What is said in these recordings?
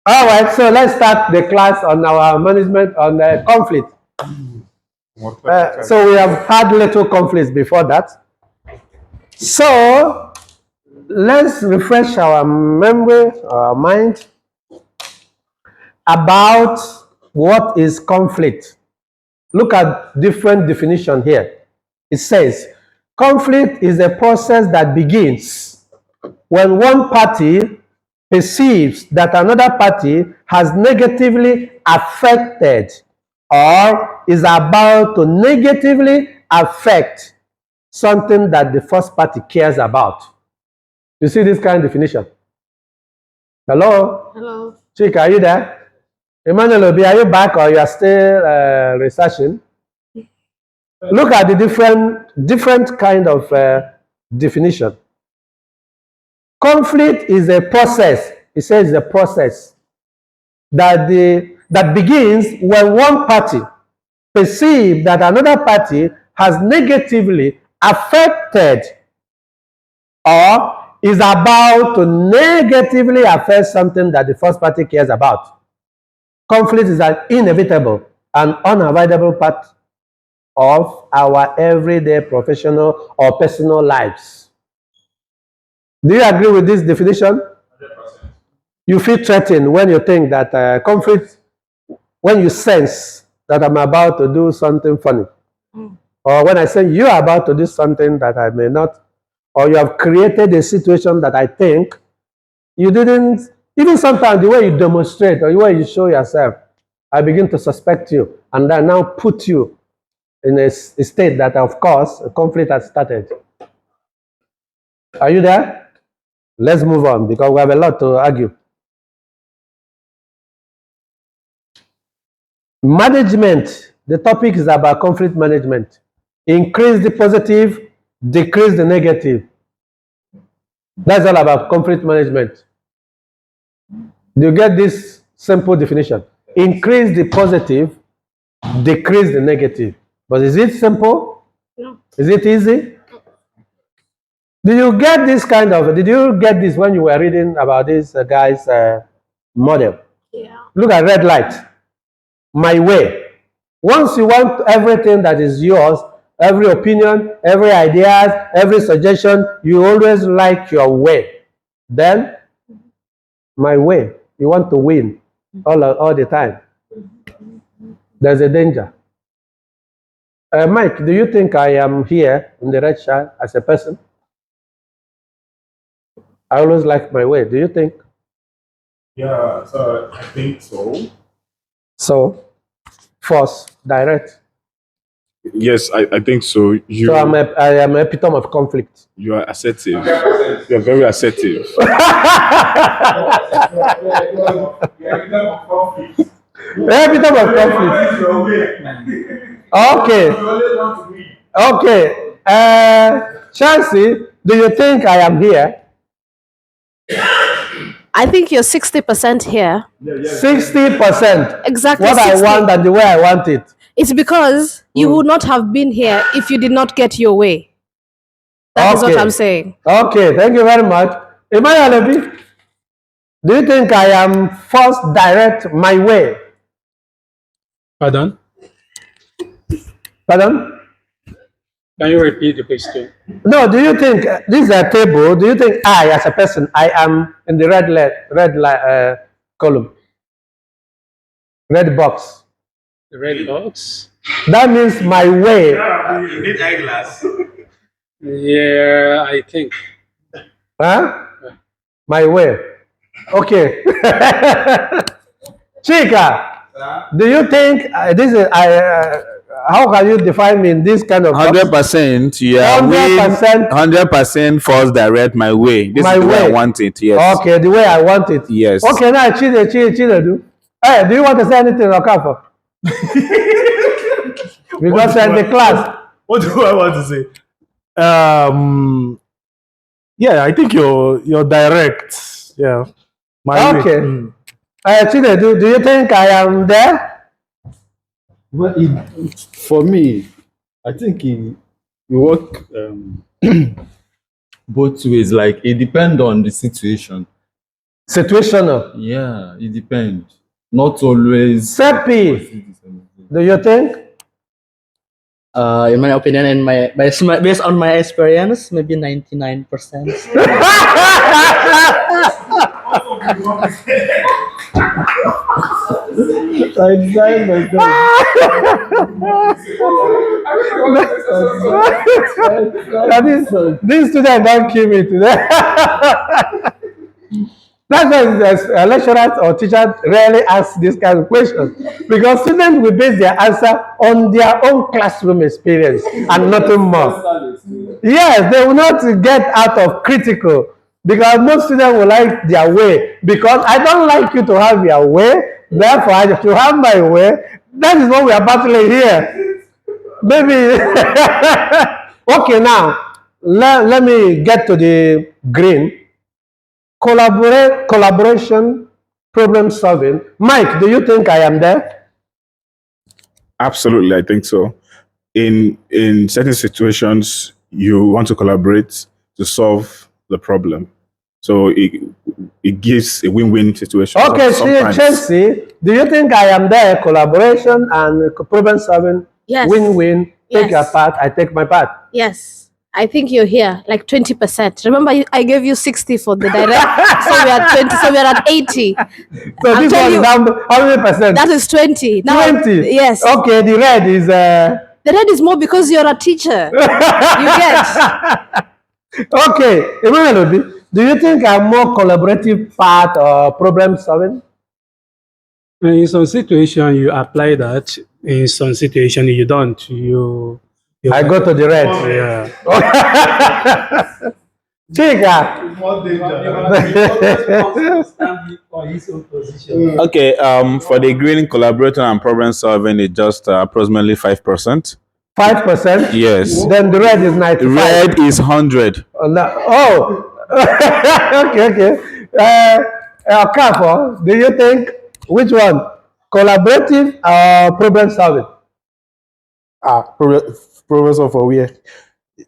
All right, so let's start the class on our management on conflict. So we have had little conflicts before that. So let's refresh our memory, our mind about what is conflict. Look at different definition here. It says, conflict is a process that begins when one party perceives that another party has negatively affected or is about to negatively affect something that the first party cares about. You see this kind of definition? Hello? Hello. Chika, are you there? Emmanuel Obi, are you back or you are still researching? Look at the different kind of definition. Conflict is a process. It says it's a process that begins when one party perceives that another party has negatively affected or is about to negatively affect something that the first party cares about. Conflict is an inevitable and unavoidable part of our everyday professional or personal lives. Do you agree with this definition? 100%. You feel threatened when you think that conflict, when you sense that I'm about to do something funny. Or when I say you are about to do something that I may not, or you have created a situation that I think you didn't, even sometimes the way you demonstrate or the way you show yourself, I begin to suspect you and I now put you in a state that, of course, a conflict has started. Are you there? Let's move on because we have a lot to argue. Management. The topic is about conflict management. Increase the positive, decrease the negative. That's all about conflict management. Do you get this simple definition? Increase the positive, decrease the negative. But is it simple? No. Is it easy? Did you get this when you were reading about this guy's model? Yeah. Look at red light. My way. Once you want everything that is yours, every opinion, every idea, every suggestion, you always like your way. Then, my way. You want to win all the time. There's a danger. Mike, do you think I am here in the red shirt as a person? I always like my way. Do you think? Yeah, so I think so. So, force, direct. Yes, I think so. So I am an epitome of conflict. You are assertive. You are very assertive. Epitome of conflict. Okay. Okay. Chelsea, do you think I am here? I think you're 60% here. 60%. Exactly. What 60. I want and the way I want it. It's because you would not have been here if you did not get your way. That is what I'm saying. Okay, thank you very much. Emmanuel Obi, do you think I am forced direct my way? Pardon? Pardon? Can you repeat the question? No, do you think this is a table? Do you think I, as a person, I am in the red column, red box? The red box? That means my way. You need eyeglass. Yeah, I think. Huh? My way. Okay. Chika, do you think this is how can you define me in this kind of 100%? Yeah, 100%. 100% force direct my way. This My is the way I way. want it. Yes. Okay, the way I want it. Yes. Okay, now Chile do. Hey, do you want to say anything, Okafor? Because in the class. What do I want to say? Yeah, I think you're direct. Yeah. My Okay. way. Chile, do you think I am there? Well, for me, I think it work both ways. Like it depends on the situation. Situational. Yeah, it depends. Not always. Seppi, do you think? In my opinion and based on my experience, maybe 99%. That is, these students don't kill me today. That's why lecturers or teachers rarely ask this kind of questions, because students will base their answer on their own classroom experience and nothing more. Yes, they will not get out of critical, because most students will like their way. Because I don't like you to have your way, therefore I should have my way. That is what we are battling here. Maybe. Okay, now let me get to the green. Collaboration, problem solving. Mike, do you think I am there? Absolutely, I think so. In certain situations, you want to collaborate to solve the problem. So it gives a win-win situation. Okay, sometimes. Chelsea, do you think I am there? Collaboration and problem solving, Yes. win-win. Take Yes. your part, I take my part. Yes. I think you're here, like 20%. Remember, I gave you 60 for the direct, so we are 20, so we are at 80. So I'll this tell one you, is how many percent? That is 20. Now, 20. Yes. Okay, the red is. The red is more because you're a teacher. You get. Okay, Emmanuel, do you think I'm more collaborative part or problem solving? In some situation, you apply that. In some situation, you don't. You I go to the red. yeah. Chica. Okay, for the green, collaborating and problem solving is just approximately 5%. 5%? Yes. Then the red is 95. Red is 100. Oh. Okay. Kafo, do you think which one? Collaborative or problem solving? Professor for where?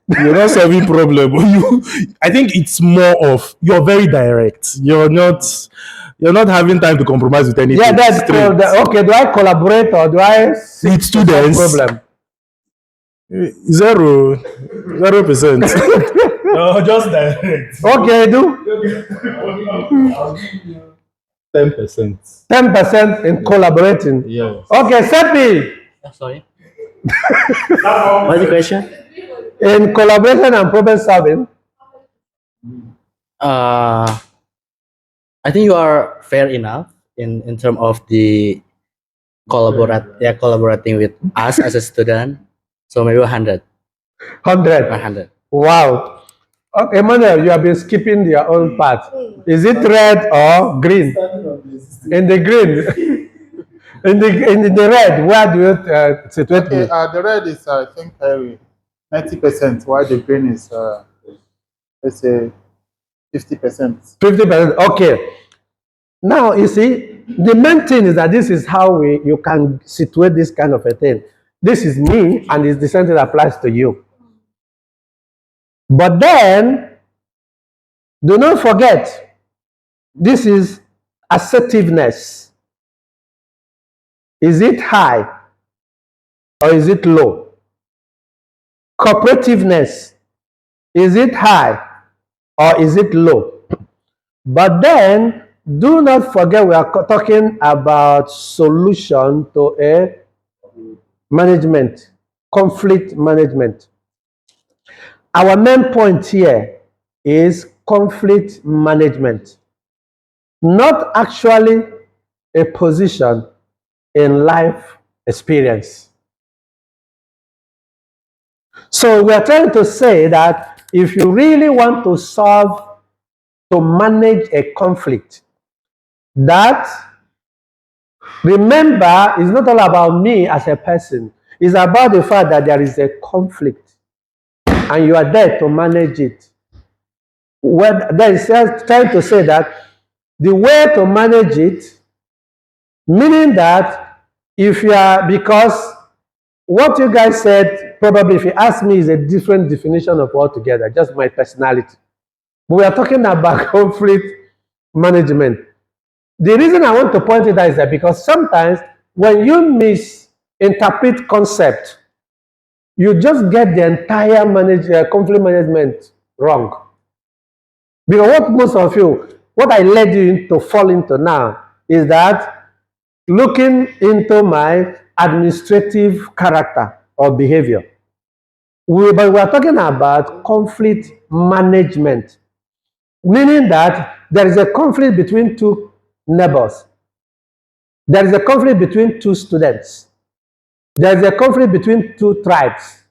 You're not solving problem. I think it's more of you're very direct. You're not having time to compromise with anything. Yeah, that's Straight. okay. Do I collaborate or do I seek With to solve students? problem? 0%. No, just direct. Okay, do 10%. 10% in collaborating. Yes. Okay, Seppi, Sorry. What's the question? in collaboration and problem solving. I think you are fair enough in terms of the collaborating with us as a student. So maybe 100. 100. 100. Wow. Okay, Emmanuel, you have been skipping your own part. Is it red or green? In the green. in the red, where do you situate me? Okay, the red is, I think, 90%, while the green is, let's say, 50%. 50%. Okay. Now, you see, the main thing is that this is how you can situate this kind of a thing. This is me, and it's the same thing that applies to you. But then, do not forget, this is assertiveness. Is it high or is it low? Cooperativeness, is it high or is it low? But then, do not forget we are talking about solution to a management, conflict management. Our main point here is conflict management, not actually a position in life experience. So we are trying to say that if you really want to manage a conflict, that, remember, it's not all about me as a person. It's about the fact that there is a conflict and you are there to manage it. That is trying to say that the way to manage it, meaning that if you are, because what you guys said, probably if you ask me, is a different definition of altogether, just my personality. But we are talking about conflict management. The reason I want to point it out is that because sometimes when you misinterpret concept, you just get the entire conflict management wrong. Because what I led you to fall into now is that looking into my administrative character or behavior. But we're talking about conflict management, meaning that there is a conflict between two neighbors. There is a conflict between two students. There is a conflict between two tribes.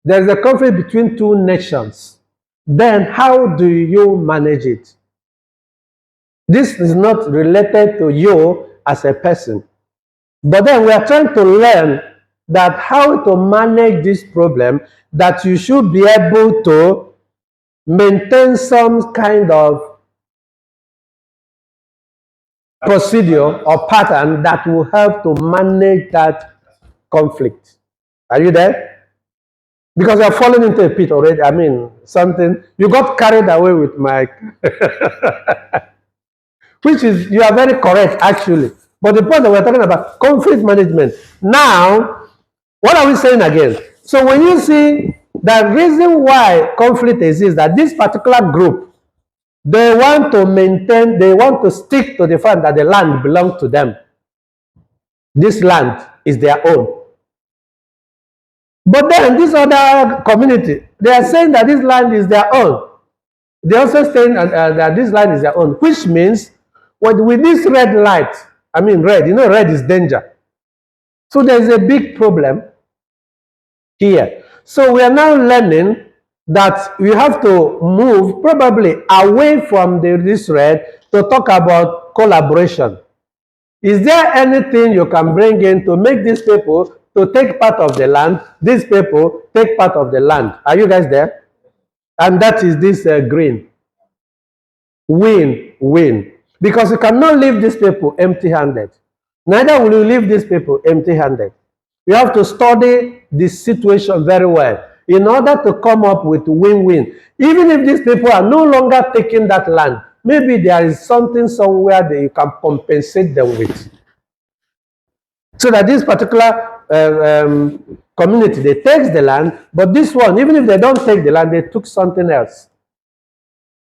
There is a conflict between two nations. Then how do you manage it? This is not related to you as a person. But then we are trying to learn that how to manage this problem, that you should be able to maintain some kind of procedure or pattern that will help to manage that conflict. Are you there? Because you're falling into a pit already. I mean, something, you got carried away with my, which is, you are very correct actually. But the point that we're talking about, conflict management. Now, what are we saying again? So when you see the reason why conflict exists, that this particular group, they want to maintain, they want to stick to the fact that the land belongs to them. This land is their own. But then this other community, they are saying that this land is their own. They also saying that this land is their own, which means with this red light, I mean red, you know red is danger. So there's a big problem here. So we are now learning that we have to move probably away from this red to talk about collaboration. Is there anything you can bring in to make these people to take part of the land, these people take part of the land? Are you guys there? And that is this green. Win, win. Because you cannot leave these people empty-handed. Neither will you leave these people empty-handed. You have to study the situation very well in order to come up with win-win. Even if these people are no longer taking that land, maybe there is something somewhere that you can compensate them with. So that this particular community, they take the land, but this one, even if they don't take the land, they took something else.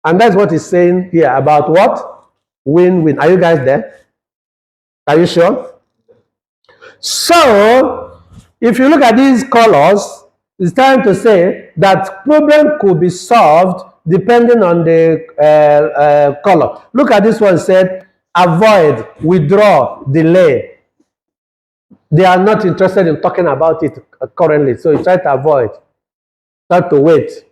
And that's what he's saying here about what? Win-win. Are you guys there? Are you sure? So, if you look at these colors, it's trying to say that problem could be solved depending on the color. Look at this one, said avoid, withdraw, delay. They are not interested in talking about it currently, so you try to avoid, try to wait.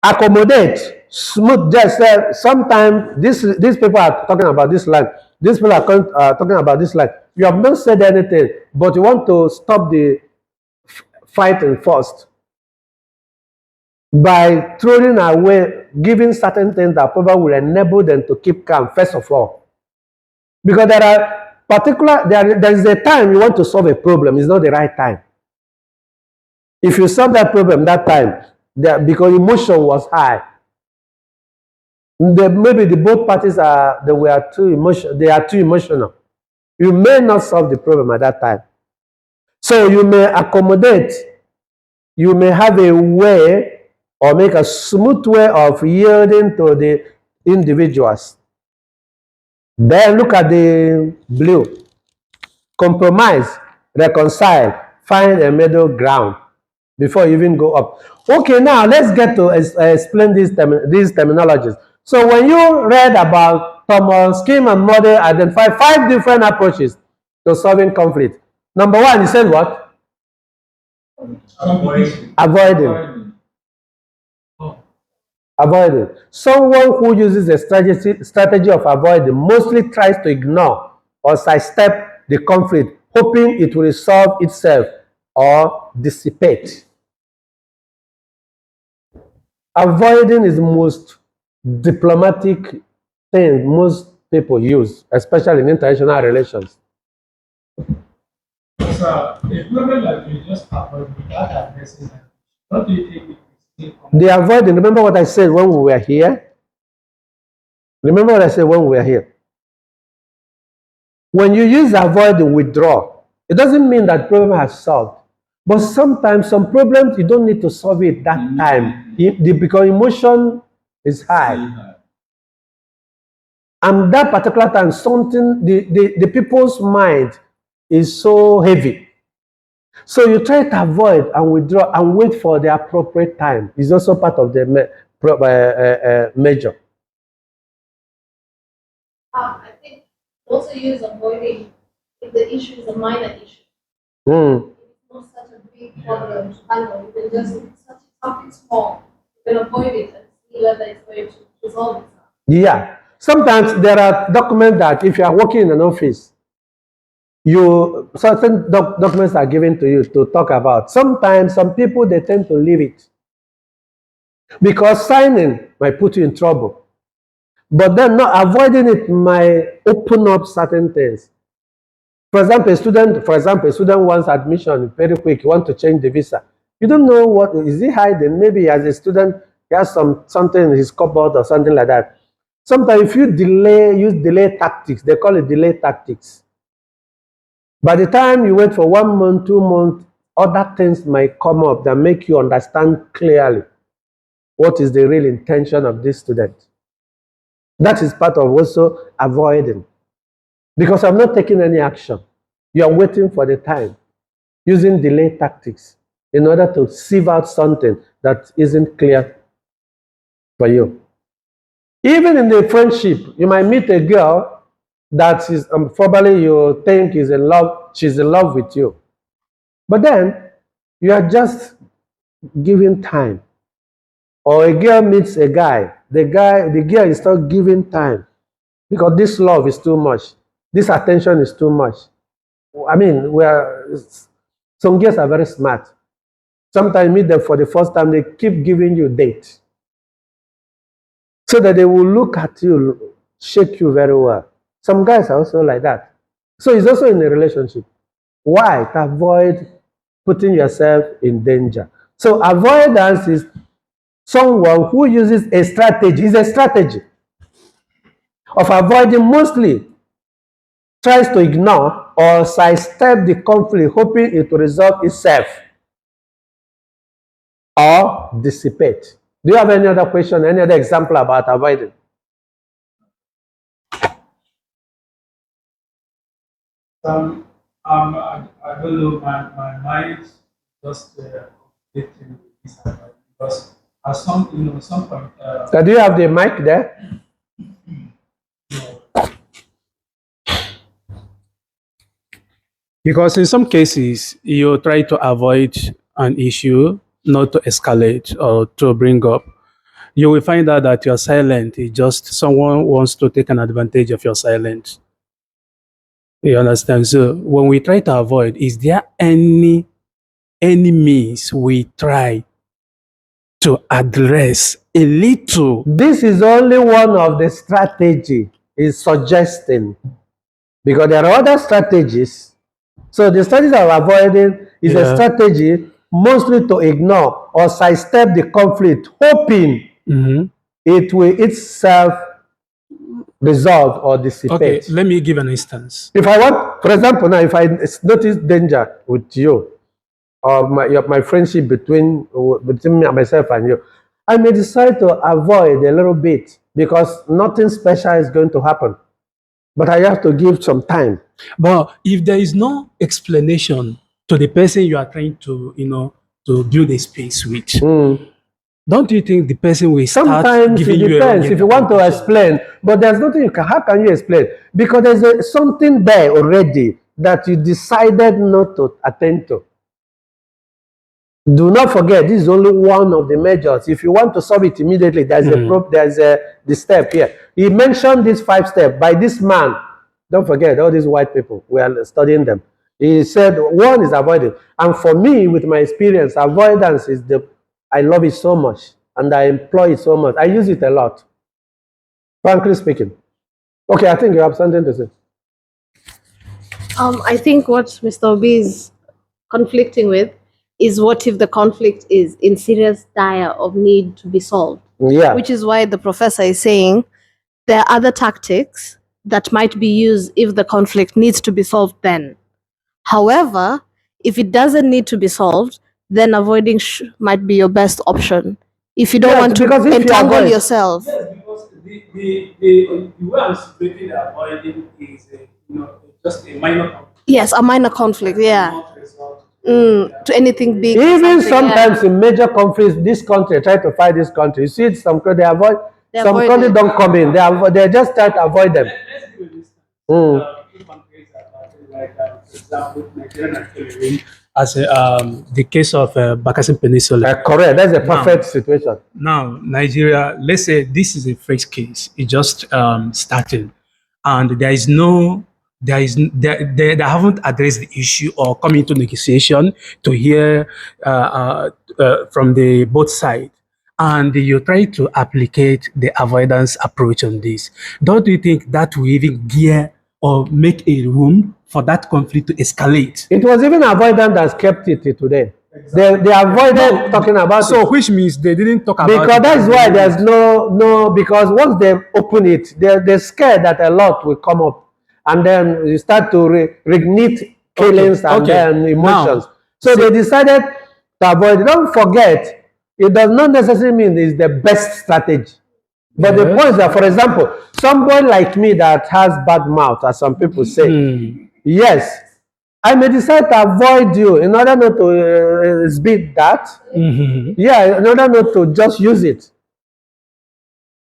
Accommodate, smooth, just sometimes these people are talking about this land. These people are talking about this land. You have not said anything, but you want to stop the fighting first by throwing away, giving certain things that probably will enable them to keep calm, first of all. Because there is a time you want to solve a problem, it's not the right time. If you solve that problem that time, because emotion was high, maybe the both parties are too emotional. You may not solve the problem at that time. So you may accommodate, you may have a way or make a smooth way of yielding to the individuals. Then look at the blue. Compromise, reconcile, find a middle ground before you even go up. Okay, now let's get to explain these terminologies. So when you read about Thomas Kim and Model identify 5 different approaches to solving conflict. Number 1, he said what? Avoiding. Avoiding. Someone who uses a strategy of avoiding mostly tries to ignore or sidestep the conflict, hoping it will resolve itself or dissipate. Avoiding is the most diplomatic thing most people use, especially in international relations. So, a problem like you just avoid without addressing them. What do you think? The avoiding, remember what I said when we were here? Remember what I said when we were here. When you use avoid and withdraw, it doesn't mean that problem has solved. But sometimes some problems you don't need to solve it that time because emotion is high. And that particular time, something the people's mind is so heavy. So you try to avoid and withdraw and wait for the appropriate time. It's also part of the measure. I think also use avoiding if the issue is a minor issue. Mm. It's not such a big problem to handle. You can just something small. You can avoid it and see whether it's going to resolve itself. Yeah. Sometimes there are documents that if you are working in an office, certain documents are given to you to talk about. Sometimes some people they tend to leave it because signing might put you in trouble. But then not avoiding it might open up certain things. For example, a student wants admission very quick, you want to change the visa. You don't know what is he hiding. Maybe as a student, he has something in his cupboard or something like that. Sometimes if you use delay tactics, they call it delay tactics. By the time you wait for 1 month, 2 months, other things might come up that make you understand clearly what is the real intention of this student. That is part of also avoiding. Because I'm not taking any action. You are waiting for the time, using delay tactics in order to sieve out something that isn't clear for you. Even in the friendship, you might meet a girl that is probably you think is in love, she's in love with you. But then you are just giving time. Or a girl meets a guy, the girl is not giving time because this love is too much. This attention is too much. I mean, some girls are very smart. Sometimes you meet them for the first time, they keep giving you dates so that they will look at you, shake you very well. Some guys are also like that. So it's also in a relationship. Why? To avoid putting yourself in danger. So avoidance is someone who uses a strategy. It's a strategy of avoiding, mostly tries to ignore or sidestep the conflict, hoping it will resolve itself or dissipate. Do you have any other question, any other example about avoiding? I don't know, my mind just conflicting with this advice because at some point, So do you have the mic there? Because in some cases, you try to avoid an issue, not to escalate or to bring up. You will find out that your silent is just someone wants to take an advantage of your silence. You understand? So when we try to avoid, is there any means we try to address a little? This is only one of the strategy is suggesting, because there are other strategies. So the strategy of avoiding is a strategy mostly to ignore or sidestep the conflict, hoping it will itself resolve or dissipate. Okay, let me give an instance. If I want, for example, now if I notice danger with you, or my friendship between me and myself and you, I may decide to avoid a little bit because nothing special is going to happen. But I have to give some time. But if there is no explanation to the person you are trying to, to build a space with, don't you think the person will start Sometimes giving it you depends if you want to explain, but there's nothing you can. How can you explain? Because there's something there already that you decided not to attend to. Do not forget, this is only one of the measures. If you want to solve it immediately, there's the step here. He mentioned these 5 steps by this man. Don't forget, all these white people, we are studying them. He said one is avoiding. And for me, with my experience, avoidance is I love it so much and I employ it so much. I use it a lot, frankly speaking. Okay, I think you have something to say. I think what Mr. Obi is conflicting with is what if the conflict is in serious dire of need to be solved? Yeah. Which is why the professor is saying there are other tactics that might be used if the conflict needs to be solved then. However, if it doesn't need to be solved, then avoiding might be your best option. If you don't Yes, want to because if you entangle avoid- yourself. Yes, because the way I'm situating avoiding is just a minor conflict. Yes, a minor conflict, yeah. Not result. To anything big. or Even something, yeah. sometimes in major conflicts, this country try to fight this country. You see, it, some country they avoid. They some avoid country it. don't come in. They just try to avoid them. Let's give a list. Mm. Two countries like, for example, Nigeria and Cameroon, as the case of Bakassi Peninsula. Correct. That's a perfect situation. Now, Nigeria, let's say this is a first case. It just started, and they haven't addressed the issue or come into negotiation to hear from the both sides. And you try to applicate the avoidance approach on this. Don't you think that will even gear or make a room for that conflict to escalate? It was even avoidance that kept it till today. They avoided talking about it. So, which means they didn't talk about Because it. that's why there's no because once they open it, they're scared that a lot will come up, and then you start to reignite killings and then emotions. Now, so they decided to avoid it. Don't forget, it does not necessarily mean it's the best strategy. But the point is that, for example, somebody like me that has bad mouth, as some people say, yes, I may decide to avoid you in order not to speak that. Yeah, in order not to just use it.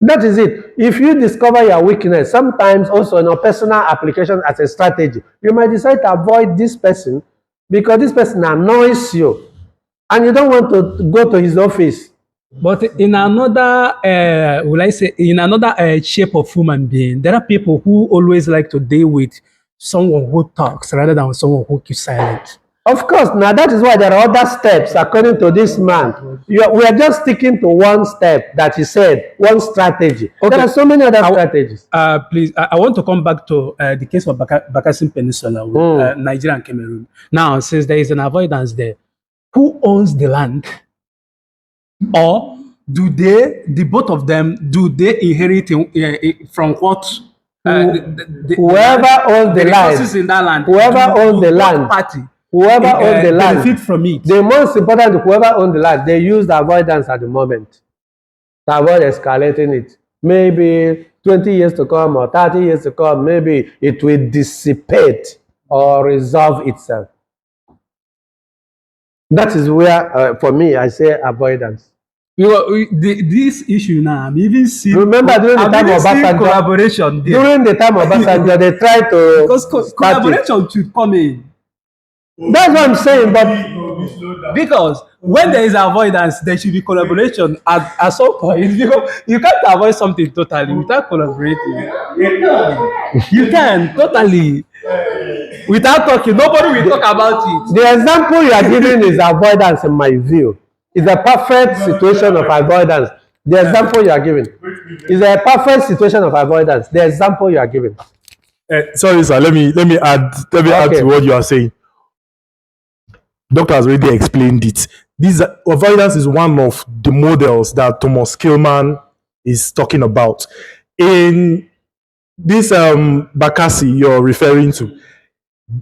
That is it. If you discover your weakness, sometimes also in a personal application as a strategy, you might decide to avoid this person because this person annoys you and you don't want to go to his office. But in another, will I say, in another shape of human being, there are people who always like to deal with someone who talks rather than someone who keeps silent. Of course, now that is why there are other steps according to this man. We are just sticking to one step that he said, one strategy. Okay. There are so many other strategies. Please, I want to come back to the case of Bakassi Peninsula with Nigeria and Cameroon. Now, since there is an avoidance there, who owns the land? Or do the both of them, do they inherit from what? Whoever owns the land, resources in that land, whoever owns the land, party, whoever owns the land, benefit from it. the most important, whoever owns the land, they use the avoidance at the moment to avoid escalating it. Maybe 20 years to come or 30 years to come, maybe it will dissipate or resolve itself. That is where, for me, I say avoidance. This issue now, I'm even seeing. Remember during the time of Obasanjo, collaboration there. during the time of Obasanjo, they tried to Because collaboration should come in. That's what I'm saying, but because when there is avoidance, there should be collaboration at some point. Because you can't avoid something totally without collaborating. You can totally. Without talking, nobody will talk about it. the example you are giving is avoidance, in my view. It's a perfect situation of avoidance. The example you are giving is a perfect situation of avoidance. The example you are giving. Sorry, sir. Let me add to what you are saying. Doctor has already explained it. This avoidance is one of the models that Thomas Kilman is talking about. In this Bakassi you're referring to,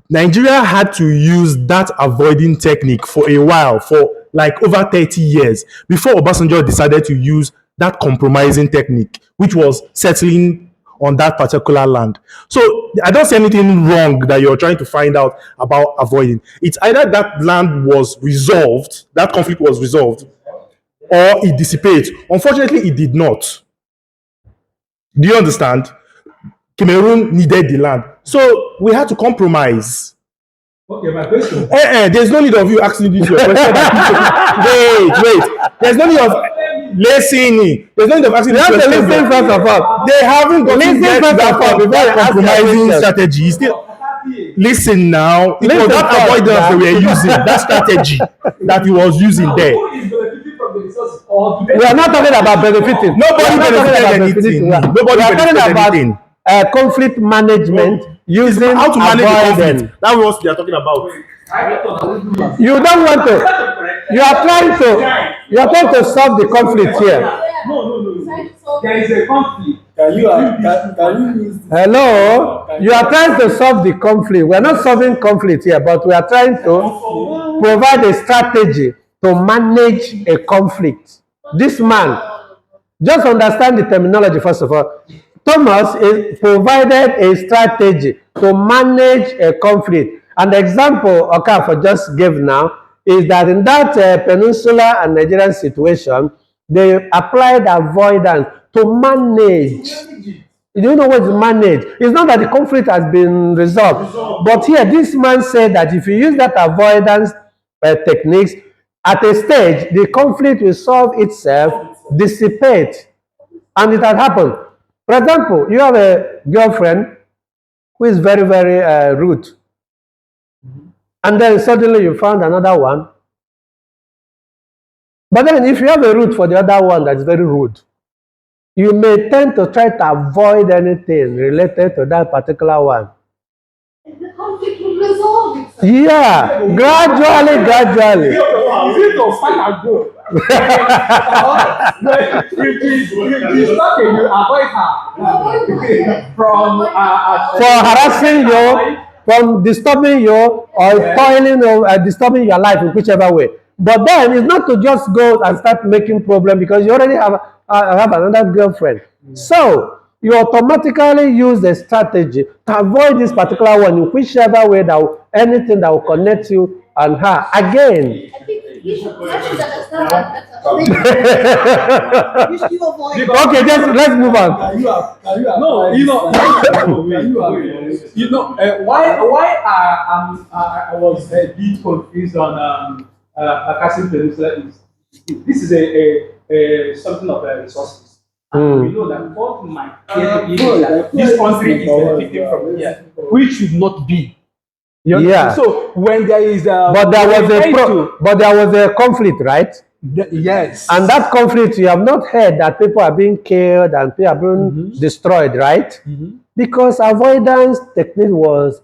Nigeria had to use that avoiding technique for a while, for like over 30 years, before Obasanjo decided to use that compromising technique, which was settling on that particular land. So I don't see anything wrong that you're trying to find out about avoiding. It's either that land was resolved, that conflict was resolved, or it dissipates. Unfortunately, it did not. Do you understand? Cameroon needed the land. So we had to compromise. Okay, my question. There's no need of you asking this your question. Wait. There's no need of listening. There's no need of asking You this have to question. listen first of all. They haven't got Listen to first that of all before you ask your compromising question. strategy. Still, listen now. It was Listen that first, avoidance yeah. that we were using, that strategy that he was using there. Who is benefiting from the resources? Or do they We are not talking about benefiting. Nobody We are not talking benefited about anything. benefiting. Nobody We are talking benefited about anything. conflict management using How to manage the avoidance. conflict. That's what they are talking about. You don't want to. You are trying to solve the conflict here. No. There is a conflict. Can you use this? Hello? You are trying to solve the conflict. We're not solving conflict here, but we are trying to provide a strategy to manage a conflict. This man, just understand the terminology first of all. Thomas is provided a strategy to manage a conflict. An example Okafor just gave now is that in that Peninsula and Nigerian situation, they applied avoidance to manage. You don't know what is managed. It's not that the conflict has been resolved. But here, this man said that if you use that avoidance techniques, at a stage, the conflict will solve itself, dissipate. And it had happened. For example, you have a girlfriend who is very, very rude. And then suddenly you found another one. But then if you have a root for the other one that's very rude, you may tend to try to avoid anything related to that particular one. And the conflict will resolve itself. Yeah, gradually. Is it to fight and go? You start and you avoid her from For harassing you, from disturbing you, or toiling or disturbing your life in whichever way. But then it's not to just go and start making problem because you already have another girlfriend. So you automatically use the strategy to avoid this particular one in whichever way anything that will connect you and her again. I think you should understand that better. You should avoid. Okay, let's move on. No, why I was a bit confused on Akasim Peninsula is this is a something of a resources. And we know that what might this country is benefiting from here, which should not be. Yeah. So when there is but there was a conflict, right? Yes. And that conflict, you have not heard that people are being killed and people are being destroyed, right? Because avoidance technique was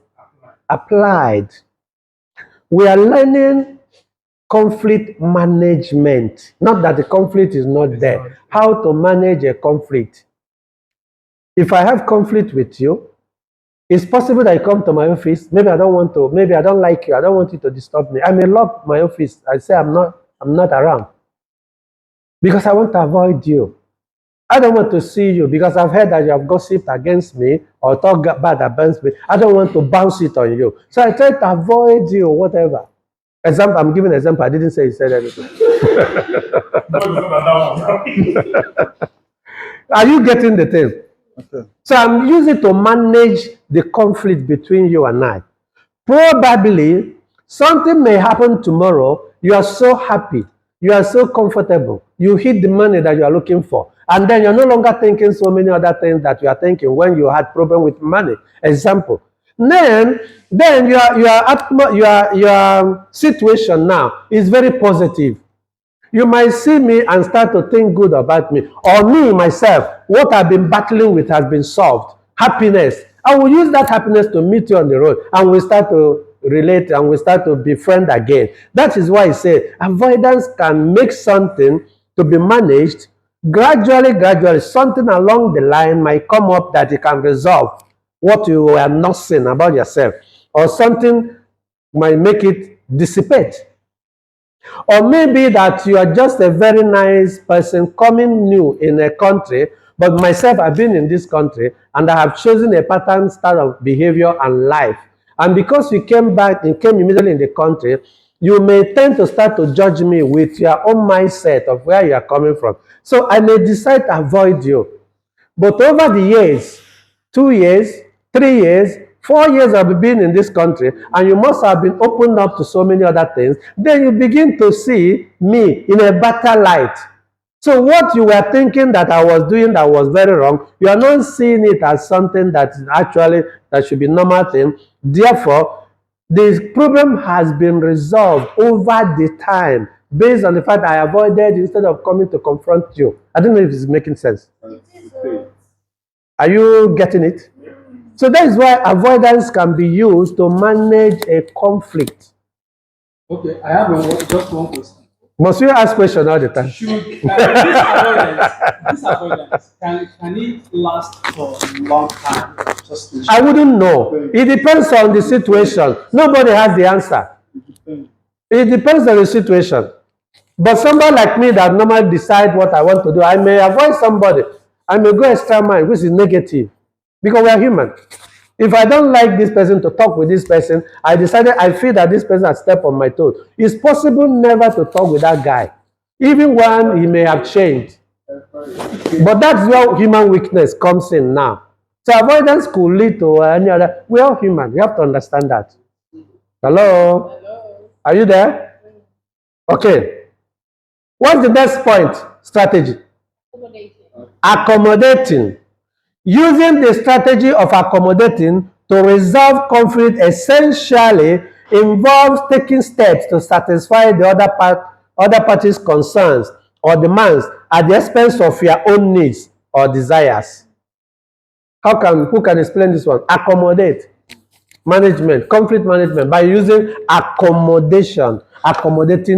applied. We are learning conflict management. Not that the conflict is not there. How to manage a conflict. If I have conflict with you, it's possible that you come to my office. Maybe I don't like you. I don't want you to disturb me. I may lock my office. I say I'm not around. Because I want to avoid you. I don't want to see you because I've heard that you have gossiped against me or talked bad against me. I don't want to bounce it on you. So I try to avoid you, whatever. Example, I'm giving an example. I didn't say you said anything. Are you getting the thing? Okay. So I'm using it to manage the conflict between you and I. Probably something may happen tomorrow. You are so happy. You are so comfortable. You hit the money that you are looking for. And then you're no longer thinking so many other things that you are thinking when you had problem with money. Example. Then your situation now is very positive. You might see me and start to think good about me. Or me, myself, what I've been battling with has been solved. Happiness. I will use that happiness to meet you on the road and we start to relate and we start to befriend again. That is why I say avoidance can make something to be managed gradually. Something along the line might come up that you can resolve what you were not saying about yourself. Or something might make it dissipate. Or maybe that you are just a very nice person coming new in a country, but myself, I've been in this country and I have chosen a pattern style of behavior and life. And because you came back and came immediately in the country, you may tend to start to judge me with your own mindset of where you are coming from. So I may decide to avoid you. But over the years, 2 years, 3 years, 4 years of being in this country, and you must have been opened up to so many other things, then you begin to see me in a better light. So what you were thinking that I was doing that was very wrong, you are not seeing it as something that should be normal thing. Therefore, this problem has been resolved over the time based on the fact I avoided instead of coming to confront you. I don't know if it's making sense. Are you getting it? So that is why avoidance can be used to manage a conflict. Okay, I have just one question. Must you ask questions all the time? Should this avoidance can it last for a long time? I wouldn't know. It depends on the situation. Nobody has the answer. It depends on the situation. But somebody like me that normally decide what I want to do, I may avoid somebody. I may go extra mile, which is negative. Because we are human. If I don't like this person to talk with this person, I feel that this person has stepped on my toes. It's possible never to talk with that guy. Even when he may have changed. But that's where human weakness comes in now. So avoidance could lead to any other. We are human. We have to understand that. Hello? Are you there? Okay. What's the next point? Strategy. Accommodating. Using the strategy of accommodating to resolve conflict essentially involves taking steps to satisfy the other party's concerns or demands at the expense of your own needs or desires. Who can explain this one? Accommodate. Management, conflict management, by using accommodating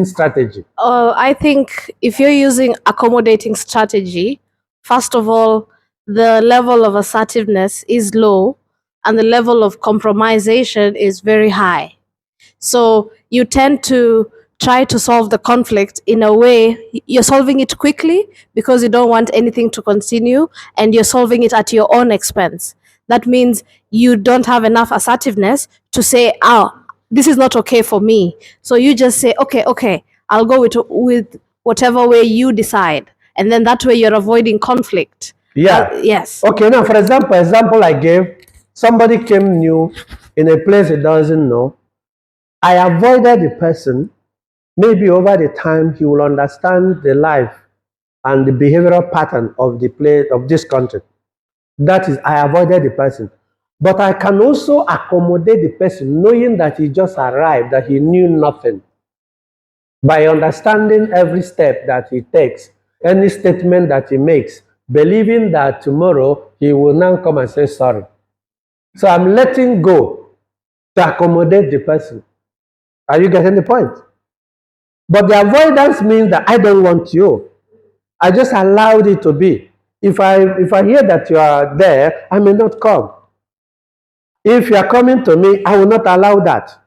strategy. I think if you're using accommodating strategy, first of all, the level of assertiveness is low and the level of compromisation is very high. So you tend to try to solve the conflict in a way you're solving it quickly because you don't want anything to continue and you're solving it at your own expense. That means you don't have enough assertiveness to say, this is not okay for me. So you just say, okay, I'll go with whatever way you decide. And then that way you're avoiding conflict. Yeah. Yes. Okay, now for example I gave, somebody came new in a place he doesn't know. I avoided the person. Maybe over the time he will understand the life and the behavioral pattern of the place of this country. That is, I avoided the person. But I can also accommodate the person knowing that he just arrived, that he knew nothing. By understanding every step that he takes, any statement that he makes, believing that tomorrow he will now come and say sorry. So I'm letting go to accommodate the person. Are you getting the point? But the avoidance means that I don't want you. I just allowed it to be. If I hear that you are there, I may not come. If you are coming to me, I will not allow that.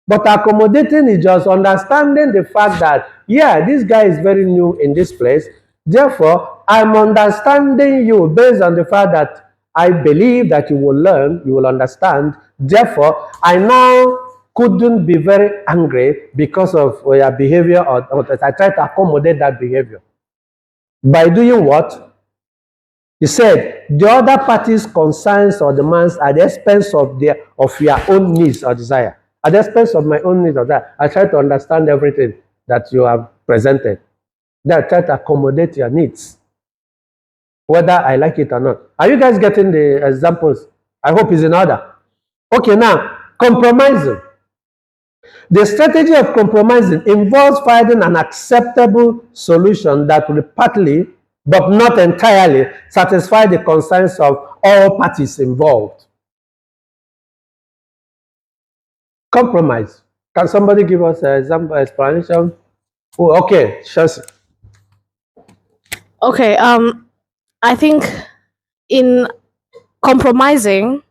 But accommodating is just understanding the fact that, yeah, this guy is very new in this place. Therefore, I'm understanding you based on the fact that I believe that you will learn, you will understand. Therefore, I now couldn't be very angry because of your behavior, or I try to accommodate that behavior. By doing what? He said, the other party's concerns or demands at the expense of your own needs or desire. At the expense of my own needs or desire. I try to understand everything that you have presented. Then I try to accommodate your needs, whether I like it or not. Are you guys getting the examples? I hope it's in order. Okay, now, compromising. The strategy of compromising involves finding an acceptable solution that will partly, but not entirely, satisfy the concerns of all parties involved. Compromise. Can somebody give us an example, explanation? Oh, okay, Chelsea. Okay, I think in compromising,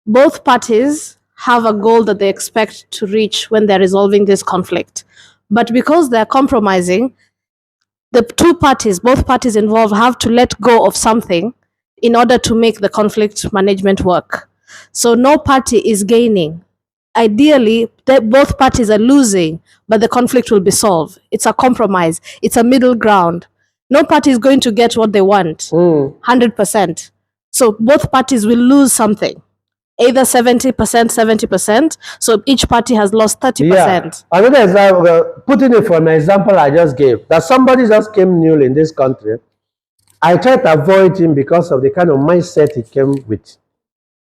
both parties have a goal that they expect to reach when they're resolving this conflict. But because they're compromising, both parties involved have to let go of something in order to make the conflict management work. So no party is gaining. Ideally, both parties are losing, but the conflict will be solved. It's a compromise. It's a middle ground. No party is going to get what they want, 100%. So both parties will lose something, either 70%, 70%. So each party has lost 30%. Yeah. Another example, putting it from an example I just gave, that somebody just came new in this country. I try to avoid him because of the kind of mindset he came with.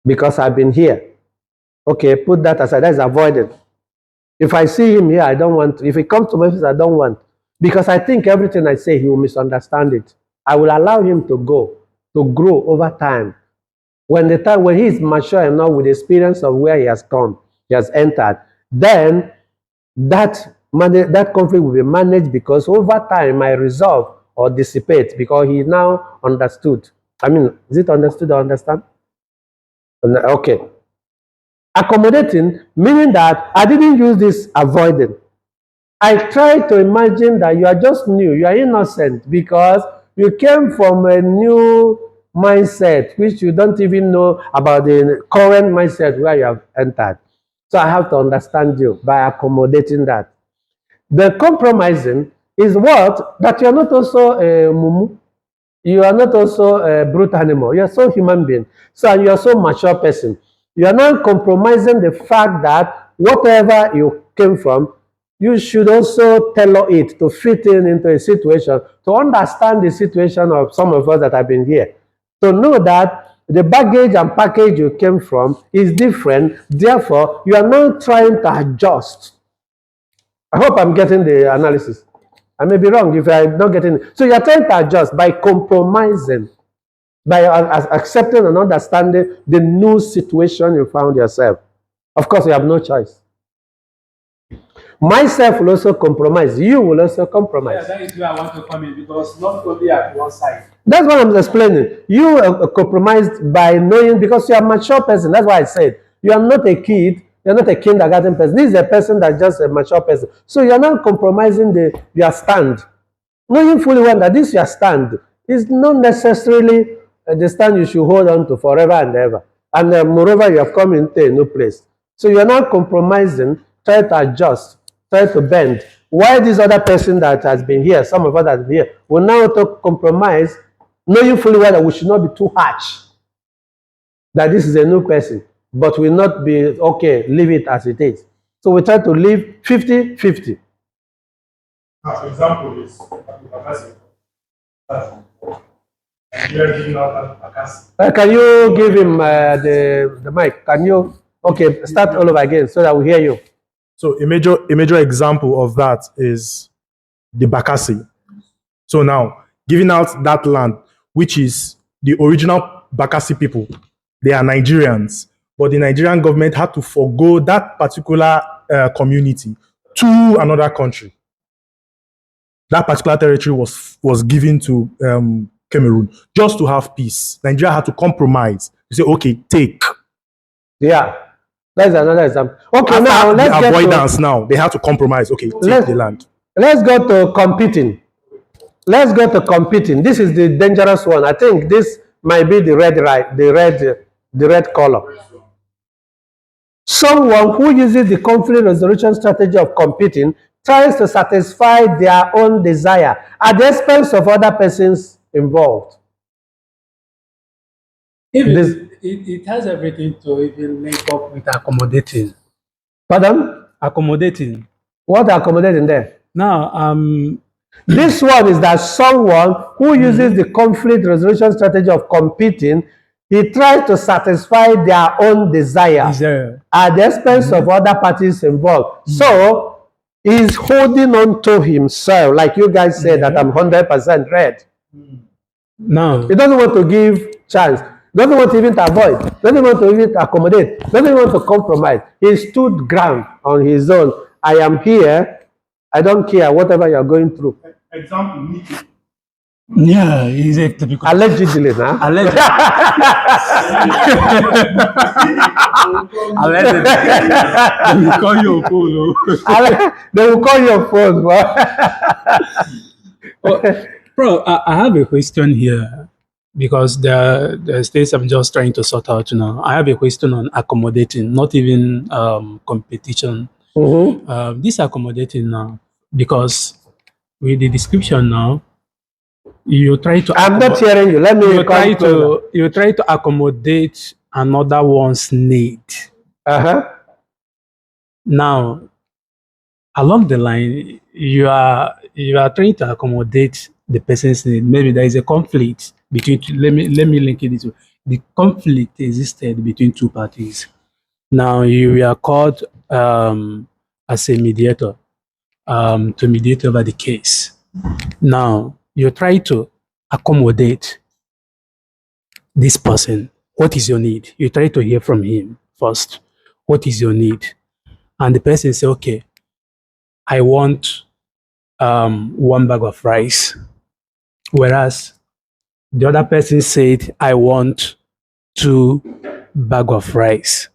Because I've been here. Okay, put that aside. That's avoided. If I see him here, I don't want to. If he comes to my office, I don't want. Because I think everything I say, he will misunderstand it. I will allow him to grow over time. When he is mature enough with the experience of where he has come, he has entered, then that that conflict will be managed because over time might resolve or dissipate because he now understood. I mean, is it understood or understand? Okay. Accommodating, meaning that I didn't use this avoiding. I try to imagine that you are just new, you are innocent because you came from a new mindset which you don't even know about the current mindset where you have entered. So I have to understand you by accommodating that. The compromising is what? That you are not also a mumu. You are not also a brute animal. You are so human being. So you are so mature person. You are not compromising the fact that whatever you came from, you should also tailor it to fit into a situation, to understand the situation of some of us that have been here, to know that the baggage and package you came from is different. Therefore, you are now trying to adjust. I hope I'm getting the analysis. I may be wrong if I'm not getting it. So you're trying to adjust by compromising, by accepting and understanding the new situation you found yourself. Of course, you have no choice. Myself will also compromise. You will also compromise. Yeah, that is where I want to come in because not only at one side. That's what I'm explaining. You are compromised by knowing because you are a mature person. That's why I said you are not a kid. You're not a kindergarten person. This is a person that's just a mature person. So you're not compromising your stand. Knowing fully well that this your stand is not necessarily the stand you should hold on to forever and ever. And moreover, you have come into a new place. So you're not compromising, try to adjust, try to bend. Why this other person that has been here, some of us that have been here, will now to compromise, knowing fully well that we should not be too harsh. That this is a new person, but will not be, okay, leave it as it is. So we try to live 50-50. As an example is Bakassi. Can you give him the mic? Can you? Okay, start all over again so that we hear you. So a major example of that is the Bakassi. So now, giving out that land, which is the original Bakassi people, they are Nigerians, but the Nigerian government had to forgo that particular community to another country. That particular territory was given to Cameroon just to have peace. Nigeria had to compromise. You say, okay, take. Yeah, that's another example. Okay, After now let's the get avoidance. Now they have to compromise. Okay, take the land. Let's go to competing. Let's go to competing. This is the dangerous one. I think this might be the red color. Someone who uses the conflict resolution strategy of competing tries to satisfy their own desire at the expense of other persons involved. It has everything to even link up with accommodating. Pardon? Accommodating. What accommodating there? Now, this one is that someone who uses the conflict resolution strategy of competing, he tries to satisfy their own desire at the expense of other parties involved. So he's holding on to himself, like you guys said that I'm 100% red. No. He doesn't want to give chance. Doesn't want to even avoid. Doesn't want to even accommodate. Doesn't want to compromise. He stood ground on his own. I am here. I don't care whatever you're going through. Example, yeah, he's a typical. Allegedly, huh? Allegedly. Allegedly. They will call you a fool. They will call you a phone. Bro, I have a question here because the states I'm just trying to sort out now. I have a question on accommodating, not even competition. This accommodating now, because with the description now, you try to. I'm not hearing you. Let me. You try to accommodate another one's need. Now, along the line, you are trying to accommodate the person's need. Maybe there is a conflict between. Let me link it this way. The conflict existed between two parties. Now you are called as a mediator to mediate over the case. Now you try to accommodate this person. What is your need? You try to hear from him first. What is your need? And the person say, okay, I want 1 bag of rice, whereas the other person said, I want 2 bags of rice.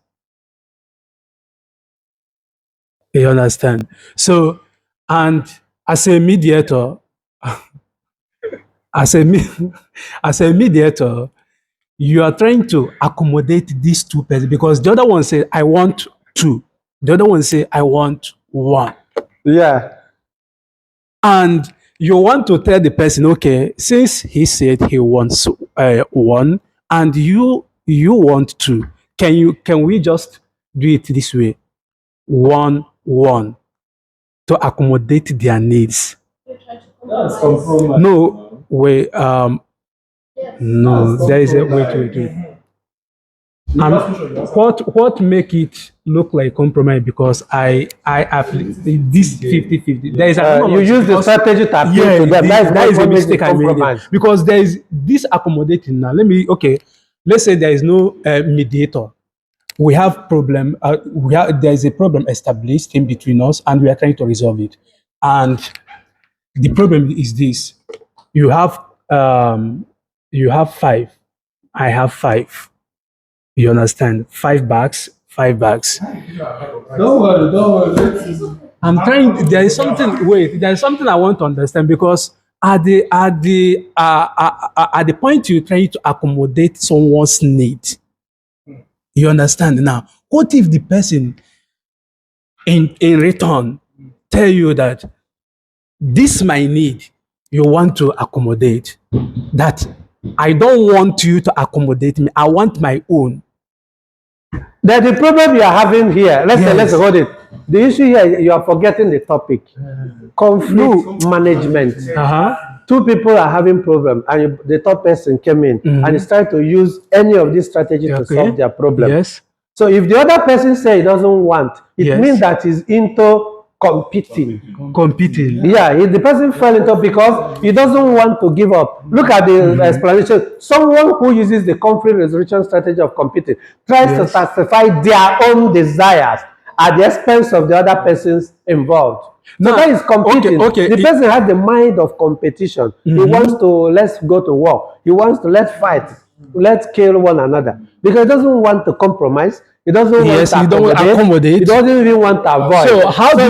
You understand? So, and as a mediator, as a, as a mediator, you are trying to accommodate these two persons because the other one said, I want 2. The other one said, I want 1. Yeah. And you want to tell the person, okay, since he said he wants 1 and you want 2, can we just do it this way? 1, 1 to accommodate their needs. That's compromise. No, wait, no, there is a wait. What make it look like compromise? Because I have this 50-50. There is You use the strategy to appeal to them. that is a what makes mistake it I made. compromise. Because there is this accommodating now. Let's say there is no mediator. We have problem. There is a problem established in between us, and we are trying to resolve it. And the problem is this: you have 5, I have 5. You understand? 5 bags, 5 bags. Don't worry. I'm trying. There is something. Wait, there is something I want to understand because at the point you're trying to accommodate someone's need, you understand now. What if the person in return tell you that this my need, you want to accommodate, that I don't want you to accommodate me, I want my own. That the problem you are having here, let's hold it. The issue here, you are forgetting the topic. Conflict management. Two people are having problem, and the third person came in and is trying to use any of these strategies to solve their problem. Yes. So if the other person says he doesn't want, it means that he's into competing. Yeah, the person fell into because he doesn't want to give up. Look at the explanation. Someone who uses the conflict resolution strategy of competing tries to satisfy their own desires at the expense of the other persons involved. So that is competing. The person has the mind of competition. He wants to let's go to war. He wants to let's fight. Let's kill one another because he doesn't want to compromise. He doesn't want to accommodate. He doesn't even want to avoid. So how do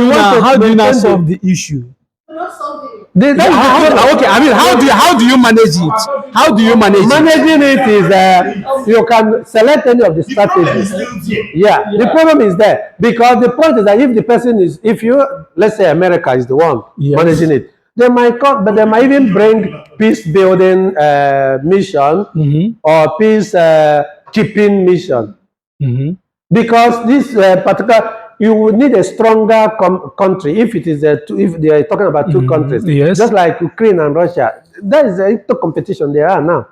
you now solve the issue? We're not solving it. How do you manage it? How do you manage it? Managing it is you can select any of the strategies. Yeah, the problem is there because the point is that if the person is, let's say America is the one managing it, they might come, but they might even bring peace building mission or peace keeping mission because this particular. You would need a stronger country if it is if they are talking about 2 countries, just like Ukraine and Russia. That is the competition they are now.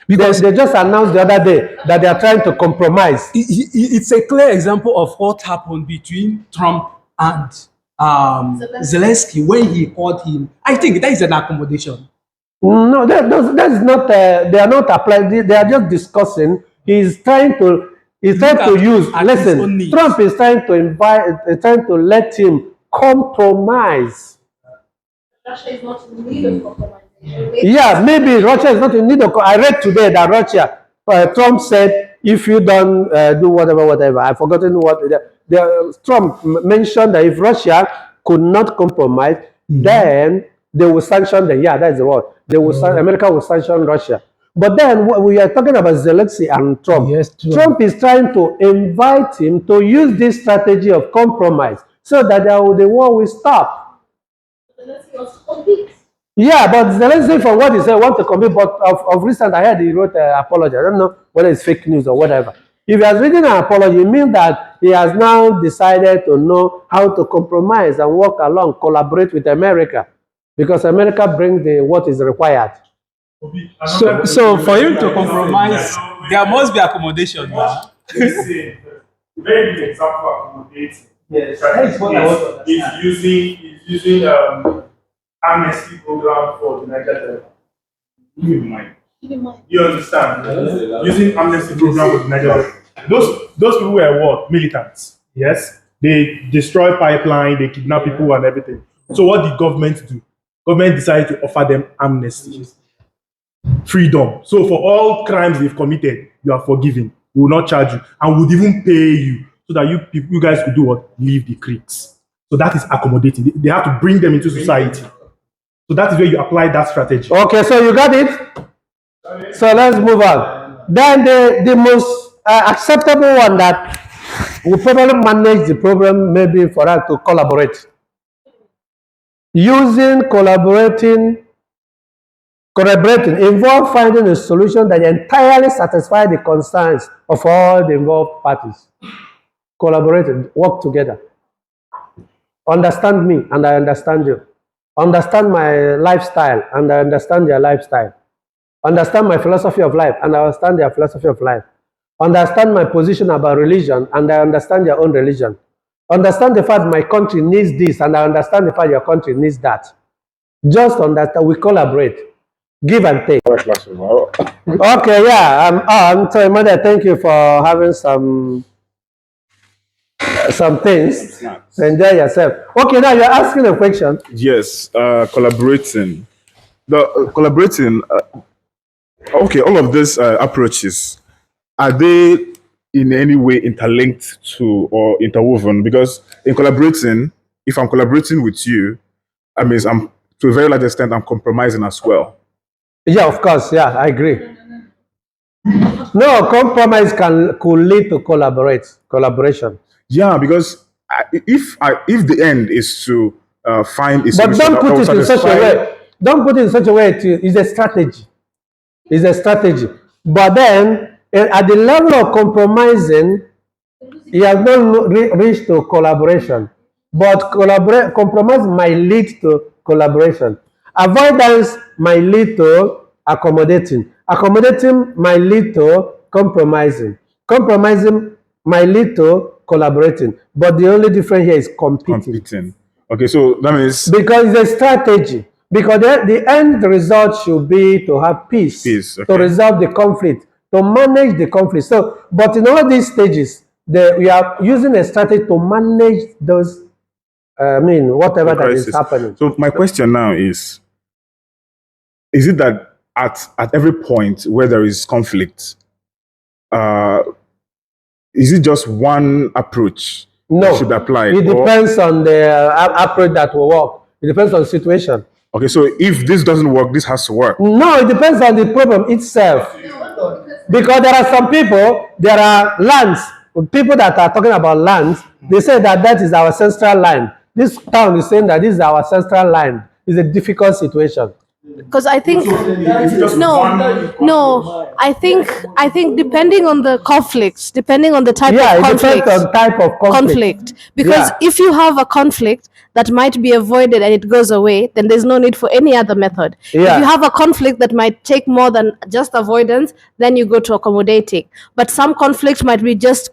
Because they just announced the other day that they are trying to compromise. It's a clear example of what happened between Trump and Zelensky when he called him. I think that is an accommodation. No, that is not. They are not applying. They are just discussing. He's trying to use. Listen, Trump is trying to let him compromise. Russia is not in need of compromisation. Yeah, maybe Russia is not in need of. I read today that Russia, Trump said, if you don't do whatever, I've forgotten what. Trump mentioned that if Russia could not compromise, then they will sanction them. Yeah, that's the word. America will sanction Russia. But then we are talking about Zelensky and Trump. Yes, Trump is trying to invite him to use this strategy of compromise so that the war will stop. Zelensky wants to compete. Yeah, but Zelensky, from what he said, want to compete. But of recent, I heard he wrote an apology. I don't know whether it's fake news or whatever. If he has written an apology, it means that he has now decided to know how to compromise and work along, collaborate with America, because America brings what is required. So for him to compromise, there must be accommodation. Listen, very good example of accommodating. Yes, that's what I want to understand. Is using amnesty program for the Niger Delta. Keep in mind. You understand? Using amnesty program for the Niger Delta. Those people were what? Militants. Yes. They destroy pipeline, they kidnap people and everything. So what did government do? Government decided to offer them amnesty, freedom. So for all crimes they've committed, you are forgiven. We will not charge you and would even pay you so that you guys could do what? Leave the creeks. So that is accommodating. They have to bring them into society. So that is where you apply that strategy. Okay, so you got it? So let's move on. Then the most acceptable one that will probably manage the problem maybe for us to collaborate. Using collaborating involve finding a solution that entirely satisfies the concerns of all the involved parties. Collaborating, work together. Understand me and I understand you. Understand my lifestyle and I understand your lifestyle. Understand my philosophy of life and I understand their philosophy of life. Understand my position about religion and I understand your own religion. Understand the fact my country needs this and I understand the fact your country needs that. Just understand, we collaborate. Give and take. Okay, yeah, I'm on. So, Mother, thank you for having some things. Enjoy yourself. Okay, now you're asking a question. Yes, collaborating. Collaborating. Okay, all of these approaches, are they in any way interlinked to or interwoven? Because in collaborating, if I'm collaborating with you, I mean, I'm to a very large extent, I'm compromising as well. Yeah, of course. Yeah, I agree. No, compromise could lead to collaboration. Yeah, because if the end is to find a solution, but don't put it in such a way. Don't put it in such a way. It's a strategy. It's a strategy. But then, at the level of compromising, you have not reached to collaboration. But compromise might lead to collaboration. Avoidance might lead to accommodating. Accommodating might lead to compromising. Compromising might lead to collaborating. But the only difference here is competing. Okay, so that means... Because it's a strategy. Because the end result should be to have peace. Okay. To resolve the conflict, to manage the conflict. So, but in all these stages, we are using a strategy to manage those, whatever that is happening. So my question now is it that at every point where there is conflict, is it just one approach that should be applied? It depends on the approach that will work. It depends on the situation. Okay, so if this doesn't work, this has to work. No, it depends on the problem itself. Because there are some people, there are lands, people that are talking about lands, they say that is our ancestral land. This town is saying that this is our ancestral land. It's a difficult situation. Because I think I think depending on the conflicts, depending on the type of conflict. It depends on type of conflict. Because if you have a conflict that might be avoided and it goes away, then there's no need for any other method. If you have a conflict that might take more than just avoidance, then you go to accommodating. But some conflicts might be just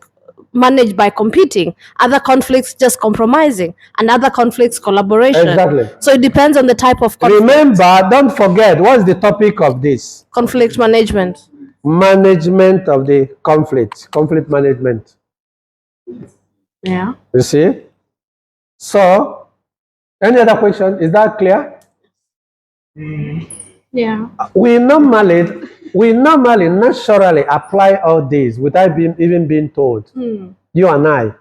managed by competing, other conflicts just compromising, and other conflicts collaboration. Exactly. So it depends on the type of conflict. Remember, don't forget, what's the topic of this? Conflict management. Management of the conflict management. Yeah. You see? So, any other question? Is that clear? Yeah. We normally naturally apply all these without even being told. You and I.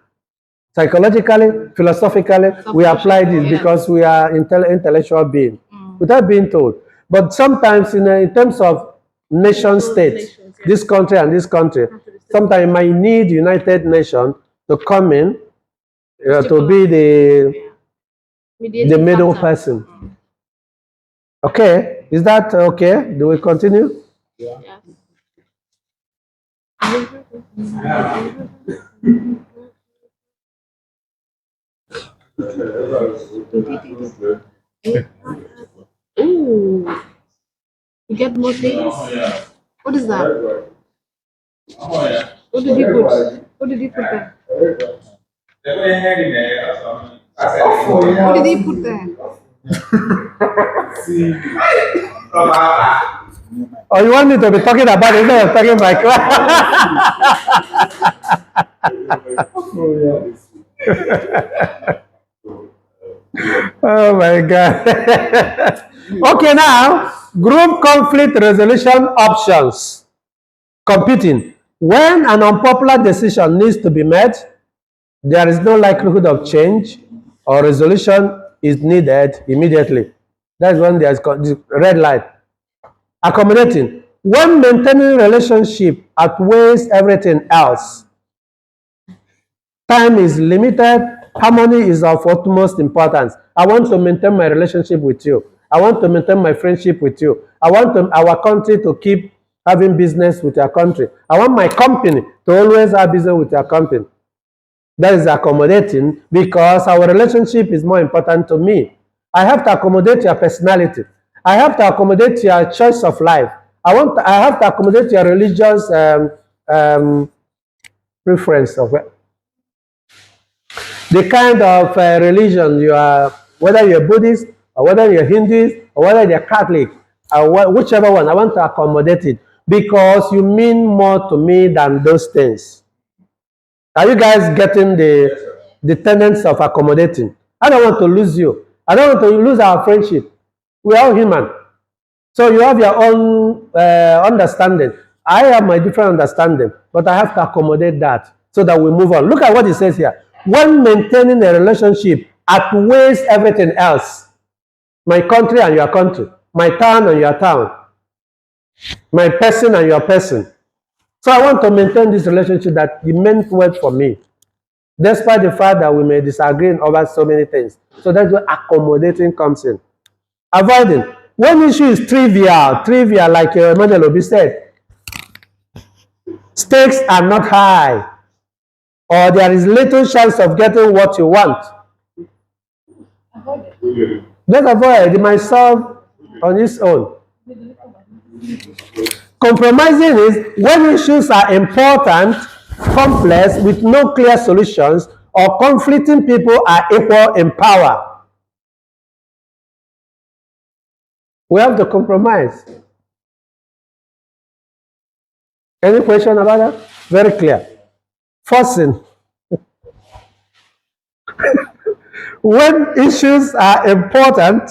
Psychologically, philosophically, we apply this because we are intellectual beings without being told. But sometimes in terms of nation state, this country and this country, sometimes you might need United Nations to come in to be the middle person. Okay, is that okay? Do we continue? Yeah. Ooh, you get more things. What is that? What did he put? What did he put there? What did he put there? Oh, you want me to be talking about it instead of talking about Oh my God. Okay, now, group conflict resolution options. Competing. When an unpopular decision needs to be made, there is no likelihood of change or resolution is needed immediately. That's when there's red light. Accommodating. When maintaining relationship outweighs everything else, time is limited, harmony is of utmost importance. I want to maintain my relationship with you. I want to maintain my friendship with you. I want our country to keep having business with your country. I want my company to always have business with your company. That is accommodating because our relationship is more important to me. I have to accommodate your personality. I have to accommodate your choice of life. I have to accommodate your religious preference of the kind of religion you are, whether you're Buddhist or whether you're Hindu or whether you're Catholic, or whichever one. I want to accommodate it because you mean more to me than those things. Are you guys getting the tenets of accommodating? I don't want to lose you. I don't want to lose our friendship. We're all human. So you have your own understanding. I have my different understanding, but I have to accommodate that so that we move on. Look at what it says here. When maintaining a relationship outweighs everything else, my country and your country, my town and your town, my person and your person. So I want to maintain this relationship that it meant well for me, despite the fact that we may disagree over so many things. So that's where accommodating comes in. Avoiding. One issue is trivial, like Emmanuel Obi said. Stakes are not high, or there is little chance of getting what you want. Just avoid. It might solve on its own. Compromising is when issues are important, complex, with no clear solutions, or conflicting people are equal in power. We have to compromise. Any question about that? Very clear. Forcing. When issues are important,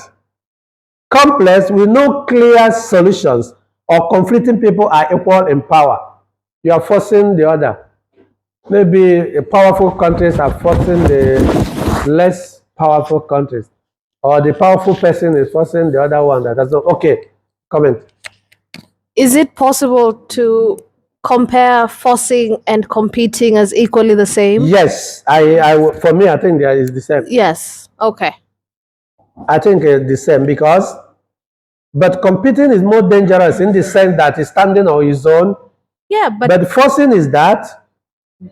complex, with no clear solutions, or conflicting people are equal in power, you are forcing the other. Maybe powerful countries are forcing the less powerful countries, or the powerful person is forcing the other one that doesn't. Okay, comment. Is it possible to compare forcing and competing as equally the same? Yes, for me, I think there is the same. Yes. Okay. I think it's the same because, but competing is more dangerous in the sense that it's standing on its own. Yeah, But forcing is that,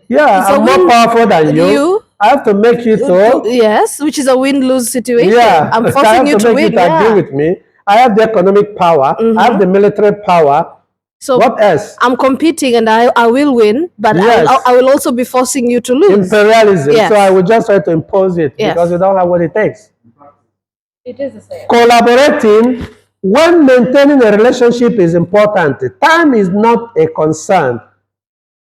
yeah, It's a I'm more win- powerful than you. I have to make you to. yes, which is a win-lose situation. Yeah, I'm I forcing have you to to make win. you to agree Yeah. with me. I have the economic power. I have the military power. So what else? I'm competing and I will win, but Yes. I will also be forcing you to lose. Imperialism. Yes. So I will just try to impose it Yes. because we don't have what it takes. It is the same. Collaborating when maintaining a relationship is important. Time is not a concern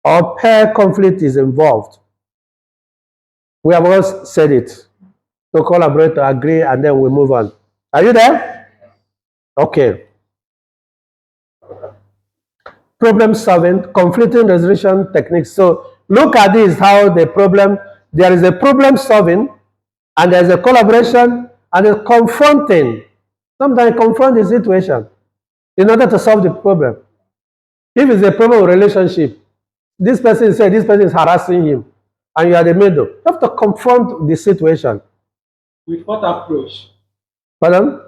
or pair conflict is involved. We have all said it. To collaborate, to agree, and then we move on. Are you there? Okay. Problem solving, conflicting resolution techniques. So look at this, how the problem, there is a problem solving, and there's a collaboration, and a confronting. Sometimes confront the situation in order to solve the problem. If it's a problem with relationship, this person said this person is harassing him, and you are the middle. You have to confront the situation. With what approach? Pardon?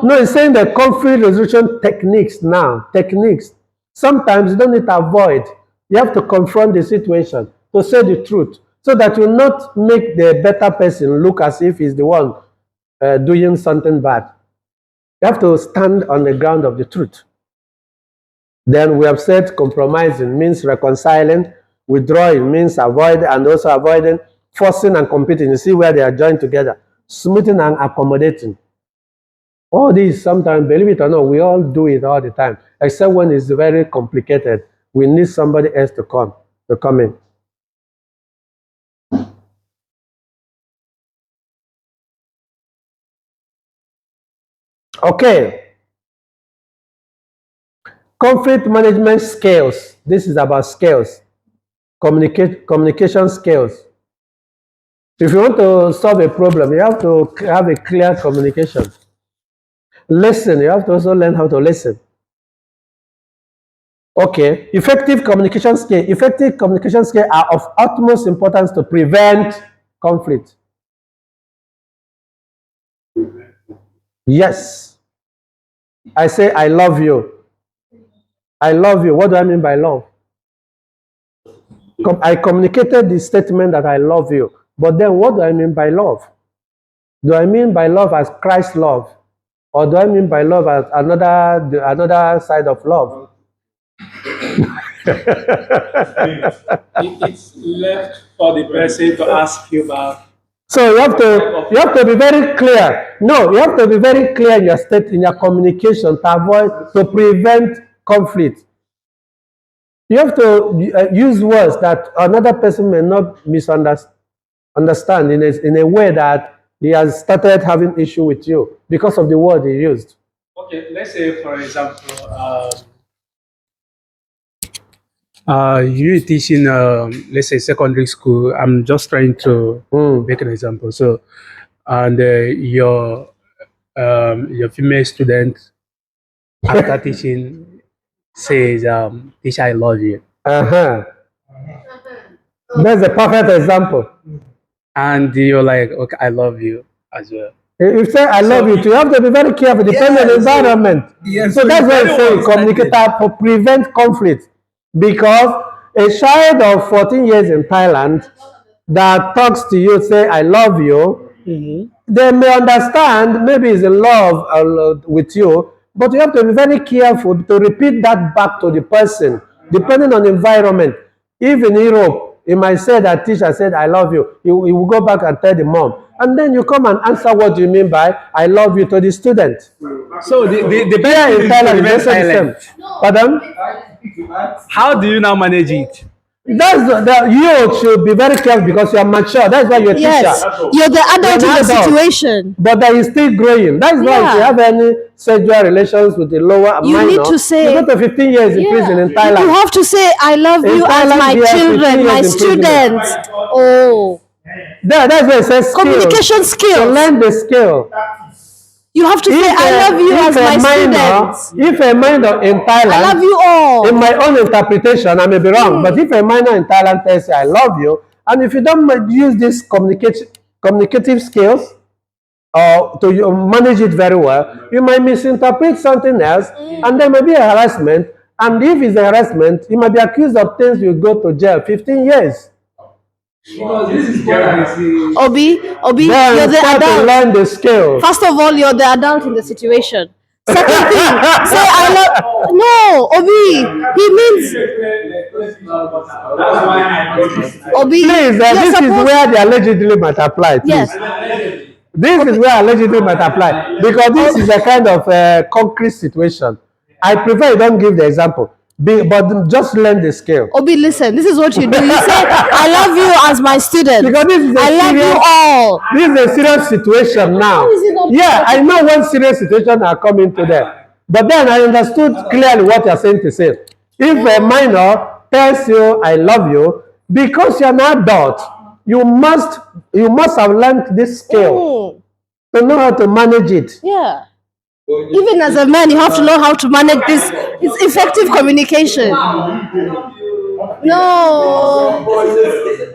No, it's saying the conflict resolution techniques now. Techniques. Sometimes you don't need to avoid. You have to confront the situation to say the truth so that you not make the better person look as if he's the one doing something bad. You have to stand on the ground of the truth. Then we have said compromising means reconciling, withdrawing means avoid and also avoiding, forcing and competing. You see where they are joined together. Smoothing and accommodating. All these sometimes, believe it or not, we all do it all the time, except when it's very complicated. We need somebody else to come in. Okay. Conflict management skills. This is about skills. Communication skills. If you want to solve a problem, you have to have a clear communication. Listen, you have to also learn how to listen. Okay, effective communication skills. Effective communication skills are of utmost importance to prevent conflict. Yes. I say, I love you. I love you. What do I mean by love? I communicated the statement that I love you. But then what do I mean by love? Do I mean by love as Christ's love? Or do I mean by love as another side of love? It's left for the person to ask you about. So you have to be very clear. No, you have to be very clear in your communication to prevent conflict. You have to use words that another person may not misunderstand in a way that he has started having issue with you because of the word he used. Okay, let's say, for example, you teaching, let's say, secondary school. I'm just trying to make an example. So, and your female student after teaching says, "Teacher, I love you." That's a perfect example. And you're like, "Okay, I love you as well." If you say I love you, you have to be very careful depending on the environment. So that's why I say communicator to prevent conflict. Because a child of 14 years in Thailand that talks to you, say I love you, they may understand maybe it's in love with you, but you have to be very careful to repeat that back to the person, depending on the environment. If in Europe, he might say that teacher said, I love you. He will go back and tell the mom. And then you come and answer what you mean by, I love you to the student. So the best in Thailand is also the same. Pardon? How do you now manage it? You should be very careful because you are mature. That's why you're a teacher. Yes, you're the adult in the situation. But that is still growing. That's why if you have any sexual relations with the lower You minor, need to say, you go to 15 years in prison in Thailand. You have to say, I love In you as Thailand, my they are 15 children, years my imprisonment. students. Oh. That's why it says skills. Communication skills. To learn the skill. You have to say, I love you as my students. If a minor in Thailand, I love you all. In my own interpretation, I may be wrong, but if a minor in Thailand tells you, I love you, and if you don't use these communicative skills, or to manage it very well, you might misinterpret something else, and there may be a harassment, and if it's a harassment, you might be accused of things, you go to jail 15 years. Because this is what I see. Obi, Then you're the start to adult. learn the skill. First of all, you're the adult in the situation. Second thing, say I love. No, Obi, he means. That's why I Obi, Please, this is where the allegedly might apply. Please. Yes. This is where allegedly might apply because this is a kind of concrete situation. I prefer you don't give the example, but just learn the skill. Obi, listen, this is what you do. You say, I love you as my student. Because this is I love you all. This is a serious situation now. How is it not Yeah, I know one serious situation are coming to them. But then I understood clearly what you're saying to say. If a minor tells you, I love you, because you're an adult, you must have learned this skill to know how to manage it. Yeah. Even as a man, you have to know how to manage this. It's effective communication. No.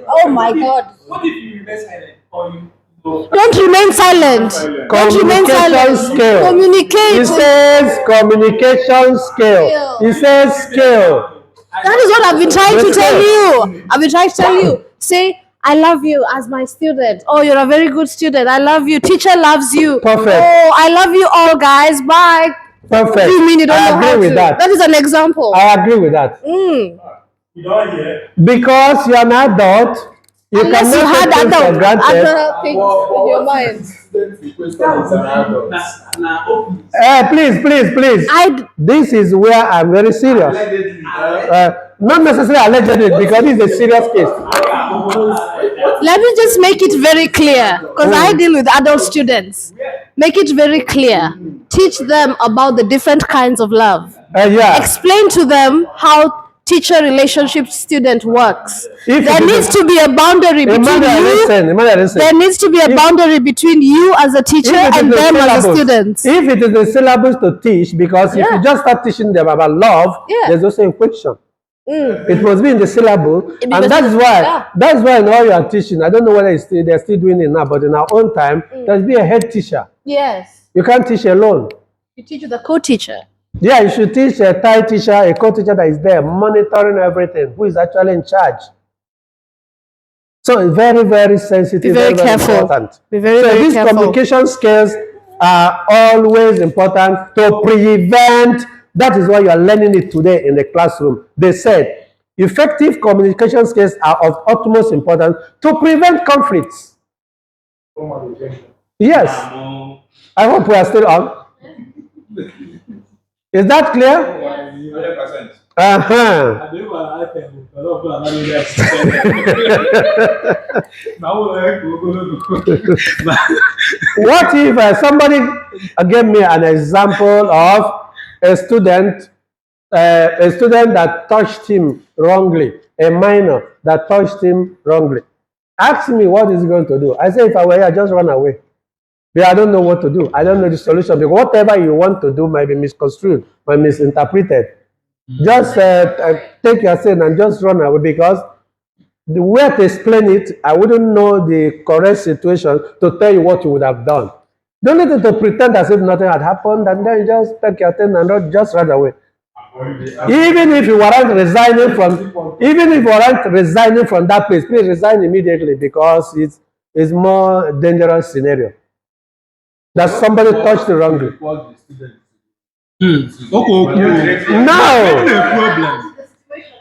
Oh my God. What if you remain silent or you Don't remain silent. Don't remain silent. Skill. Communicate. He says communication skill. He says skill. That is what I've been trying to tell you. I've been trying to tell you. Say, I love you as my student. Oh, you're a very good student. I love you. Teacher loves you. Perfect. Oh, I love you all, guys. Bye. Perfect. What do you mean you don't I know agree how with to? that. That is an example. I agree with that. Because you're an adult, you Unless you cannot had take things for other granted. things in your mind. Please. This is where I'm very serious. Not necessarily allegedly, because this is a serious case. Let me just make it very clear, because I deal with adult students. Make it very clear. teach them about the different kinds of love. Yeah. Explain to them how teacher relationship student works. If There it is needs to be a boundary between Emmanuel, listen. There needs to be a boundary between you as a teacher If it and is the them as a syllabus- student. If it is the syllabus to teach, because if Yeah. you just start teaching them about love, Yeah. there's also a question. It must be in the syllabus, It and must that's be- why yeah. that's why in all you are teaching, I don't know whether they're still doing it now, but in our own time, there's be a head teacher. Yes. You can't teach alone. You teach with a co-teacher. Yeah, you should teach a Thai teacher, a co-teacher that is there monitoring everything, who is actually in charge. So it's very, very sensitive, Be very careful. important. Be very, so very these careful. communication skills are always important to prevent. That is why you are learning it today in the classroom. They said effective communication skills are of utmost importance to prevent conflicts. Yes. I hope we are still on. Is that clear? 100%. Uh-huh. I believe I can. A lot of people are not doing that. What if somebody gave me an example of a student that touched him wrongly, a minor that touched him wrongly? Ask me what is he going to do. I say, if I were here, I'd just run away. But I don't know what to do. I don't know the solution, because whatever you want to do might be misconstrued, might be misinterpreted. Just take your sin and just run away, because the way to explain it, I wouldn't know the correct situation to tell you what you would have done. Don't need to pretend as if nothing had happened, and then just take your thing and not just run away. Even if you weren't resigning from that place, please resign immediately, because it's more dangerous scenario. That somebody touched you wrongly.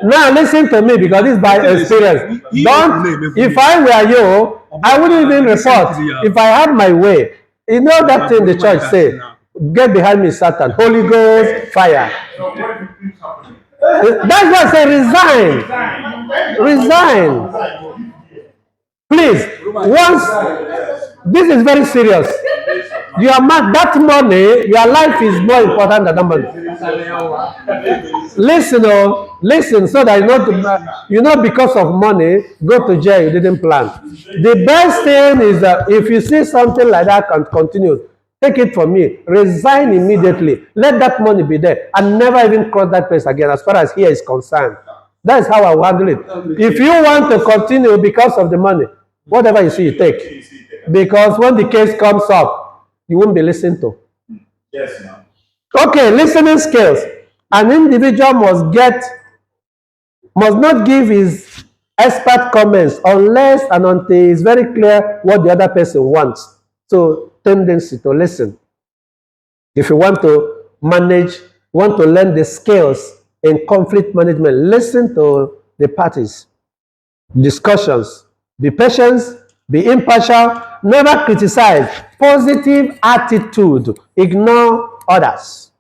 Now listen to me, because this is by experience. If I were you, I wouldn't even report. If I had my way, you know that thing the church say, get behind me, Satan, Holy Ghost, fire. That's why I say resign. Please, this is very serious. That money, your life is more important than that money. Listen, so that you know because of money, go to jail, you didn't plan. The best thing is that if you see something like that and continue, take it from me, resign immediately, let that money be there, and never even cross that place again, as far as here is concerned. That is how I will handle it. If you want to continue because of the money, whatever you see, you take. Because when the case comes up, you won't be listened to. Yes, ma'am. Okay, listening skills. An individual must not give his expert comments unless and until it's very clear what the other person wants. So, tendency to listen. If you want to learn the skills in conflict management, listen to the parties, discussions, be patient, be impartial, never criticize, positive attitude, ignore others.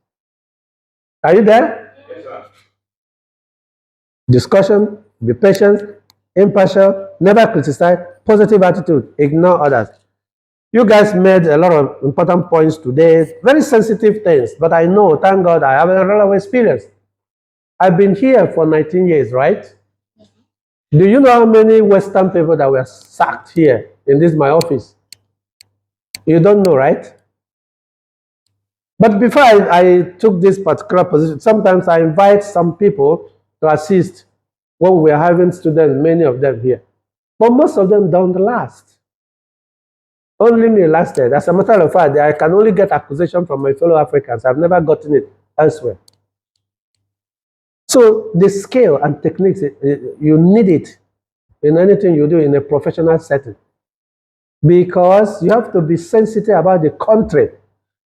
Are you there? Yes, sir. Discussion, be patient, impartial, never criticize, positive attitude, ignore others. You guys made a lot of important points today, very sensitive things, but I know, thank God, I have a lot of experience. I've been here for 19 years, right? Do you know how many Western people that were sacked here in this my office? You don't know, right? But before I took this particular position, sometimes I invite some people to assist when we are having students, many of them here. But most of them don't last. Only me lasted. As a matter of fact, I can only get accusation from my fellow Africans. I've never gotten it elsewhere. So the skill and techniques, you need it in anything you do in a professional setting. Because you have to be sensitive about the country,